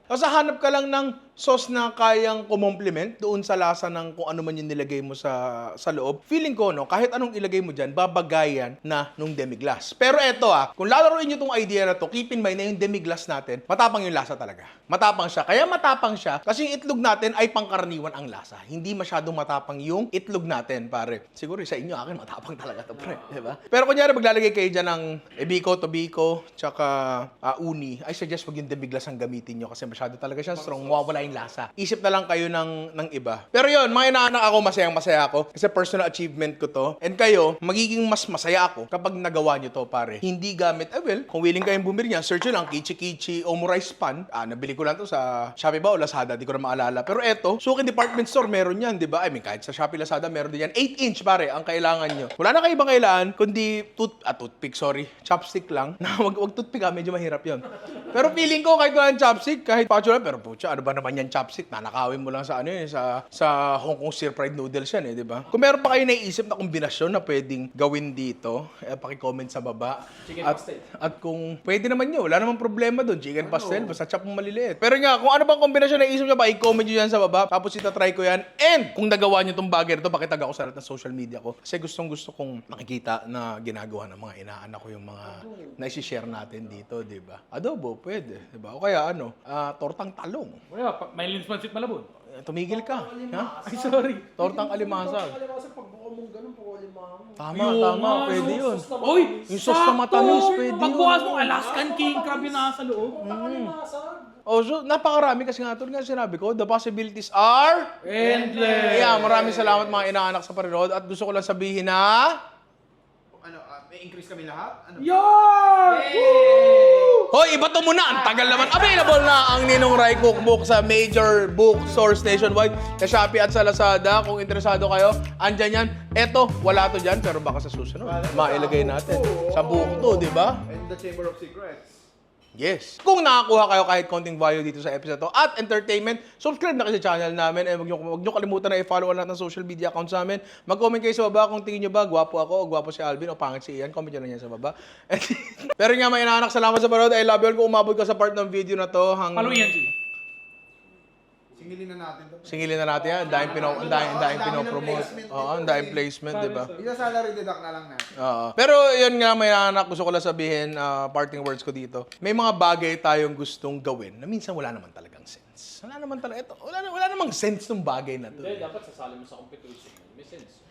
Kasi hanap ka lang ng sauce na kayang kumomplement doon sa lasa ng kung ano man yung nilagay mo sa loob. Feeling ko, no, kahit anong ilagay mo dyan, babagayan na nung demi-glace. Pero eto kung lalaroin nyo tong idea na to, keep in mind na yung demi-glace natin, matapang yung lasa talaga. Matapang siya. Kaya matapang siya kasi yung itlog natin ay pangkaraniwan ang lasa. Hindi masyadong matapang yung itlog natin, pare. Siguro sa inyo, akin matapang talaga to, pre. Diba? Pero kunyari, maglalagay kayo dyan ng ebiko, tobiko, tsaka uni, I suggest wag yung demi-glace ang gamitin nyo kasi masyado talaga siya strong, mawawala yung lasa. Isip na lang kayo ng iba. Pero yun, mga inaanak ako, masayang-masaya ako kasi personal achievement ko to. And kayo, magiging mas masaya ako kapag nagawa nyo to, pare. Hindi gamit, kung willing kayong bumili niya, search nyo lang, Kichi Kichi Omo Rice Pan. Nabili ko lang to sa Shopee ba o Lazada, di ko na maalala. Pero eto, suking department store, meron yan, di ba? Kahit sa Shopee, Lazada, meron din yan. 8-inch, pare, ang kailangan nyo. Wala na kayo ibang kailangan, kundi chopstick lang. Wag toothpick, medyo mahirap yun. Pero feeling ko, kahit walang chopstick, kahit spatula, pero pucha, ano ba naman yan chopstick? Nanakawin mo lang sa sa Hong Kong stir fried noodles yan, di ba? Kung meron pa kayo naiisip na kombinasyon na pwedeng gawin dito, paki-comment sa baba. At kung pwede naman nyo, wala namang problema doon. Chicken pastel, basta chop mo maliliit. Pero nga, kung ano bang kombinasyon na iisip nyo ba, i-comment nyo yan sa baba. Tapos itatry ko yan. And kung nagawa nyo itong bagay na ito, pakitag ako sa lahat ng social media ko. Kasi gusto kong makikita na ginagawa ng mga inaanak ko yung mga na-share natin dito, di ba? Adobo, pwede, di ba? O kaya tortang talong. Wala, may linsmansit malabon. Tumigil ka. Ha? Ay, sorry. Tortang alimasag. Tama, pwede yun. Uy, Yung sauce na matamis, pwede yun. Pagbukas mo, Alaskan king crab yung nasa loob. Oh, so napakarami kasi nga tulad nga sinabi ko, the possibilities are Endless. Yeah, maraming salamat mga inaanak sa panonood at gusto ko lang sabihin na May increase kami lahat? Yan! hoy, iba to muna. Ang tagal naman. Available na ang Ninong Rai Cookbook sa major bookstores nationwide, sa Shopee at sa Lazada. Kung interesado kayo, andyan yan. Eto, wala to dyan, pero baka sa susunod, mailagay natin. Sa book to, di ba? And the Chamber of Secrets. Yes. Kung nakakuha kayo kahit konting value dito sa episode to at entertainment, subscribe na kayo sa channel namin and huwag nyo kalimutan na i-follow ang lahat ng social media accounts namin. Mag-comment kayo sa baba kung tingin nyo ba gwapo ako o gwapo si Alvin o pangit si Ian. Comment nyo lang yan sa baba. Pero nga may inaanak, salamat sa panood. I love you all. Kung umabot ka sa part ng video na to Follow yan, G. Singilin na natin to. Singilin na natin yan. Ang dahing pinopromote. Oo, ang dahing placement, di ba? Isa salary deduct na lang natin. Oo. Pero yun nga, may anak, gusto ko lang sabihin, parting words ko dito. May mga bagay tayong gustong gawin na minsan wala naman talagang sense. Wala naman talaga. Wala namang sense ng bagay na to. Hindi, dapat sasali mo sa competition. May sense.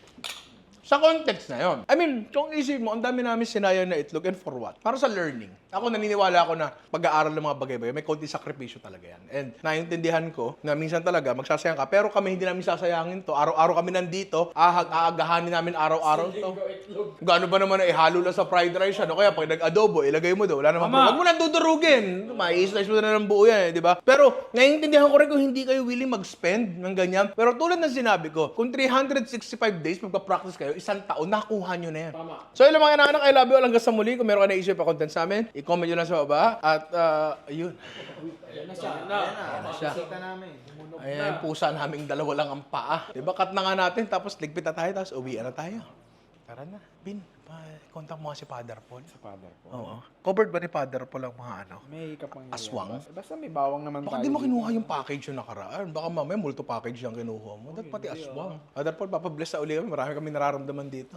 Sa context na yon. I mean, kung isip mo, ang dami namin sinayang na itlog and for what? Para sa learning. Ako naniniwala ako na pag-aaral ng mga bagay-bagay, may konti sakripisyo talaga yan. And naiintindihan ko na minsan talaga magsasayang ka, pero kami hindi namin sasayangin to. Araw-araw kami nandito, aagahanin namin araw-araw to. Gaano ba naman na ihalo lang sa fried rice, ano? Kaya pag nag-adobo, ilagay mo do. Wala naman. Huwag mo nang dudurugin. Mai-slice mo na ng buo yan, di ba? Pero naiintindihan ko rin kung hindi kayo willing mag-spend ng ganyan. Pero tulad ng sinabi ko, kung 365 days magpa-practice kayo, isang taon, nakuha nyo na yan. Tama. So yun lang mga inaanak, I love you all hanggang sa muli. Kung meron ka naisip pa content sa amin, i-comment nyo lang sa baba. At ayun. Ayan na siya. siya. Kita namin. Ayan, yung pusa naming dalawa lang ang paa. Diba, cut na nga natin, tapos ligpit na tayo, tapos uwian na tayo. Tara na. Bin, contact mo nga si Father Paul. Sa father ko. Oo. Covered ba ni Father Paul ang mga ano? May kapangyarihan. Aswang? Basta may bawang naman Baka tayo. di mo kinuha yung package yung nakaraan. Baka mamaya multo package yung kinuha mo. Dapat pati aswang. Father Paul, papabless sa uli kami. Marami kami nararamdaman dito.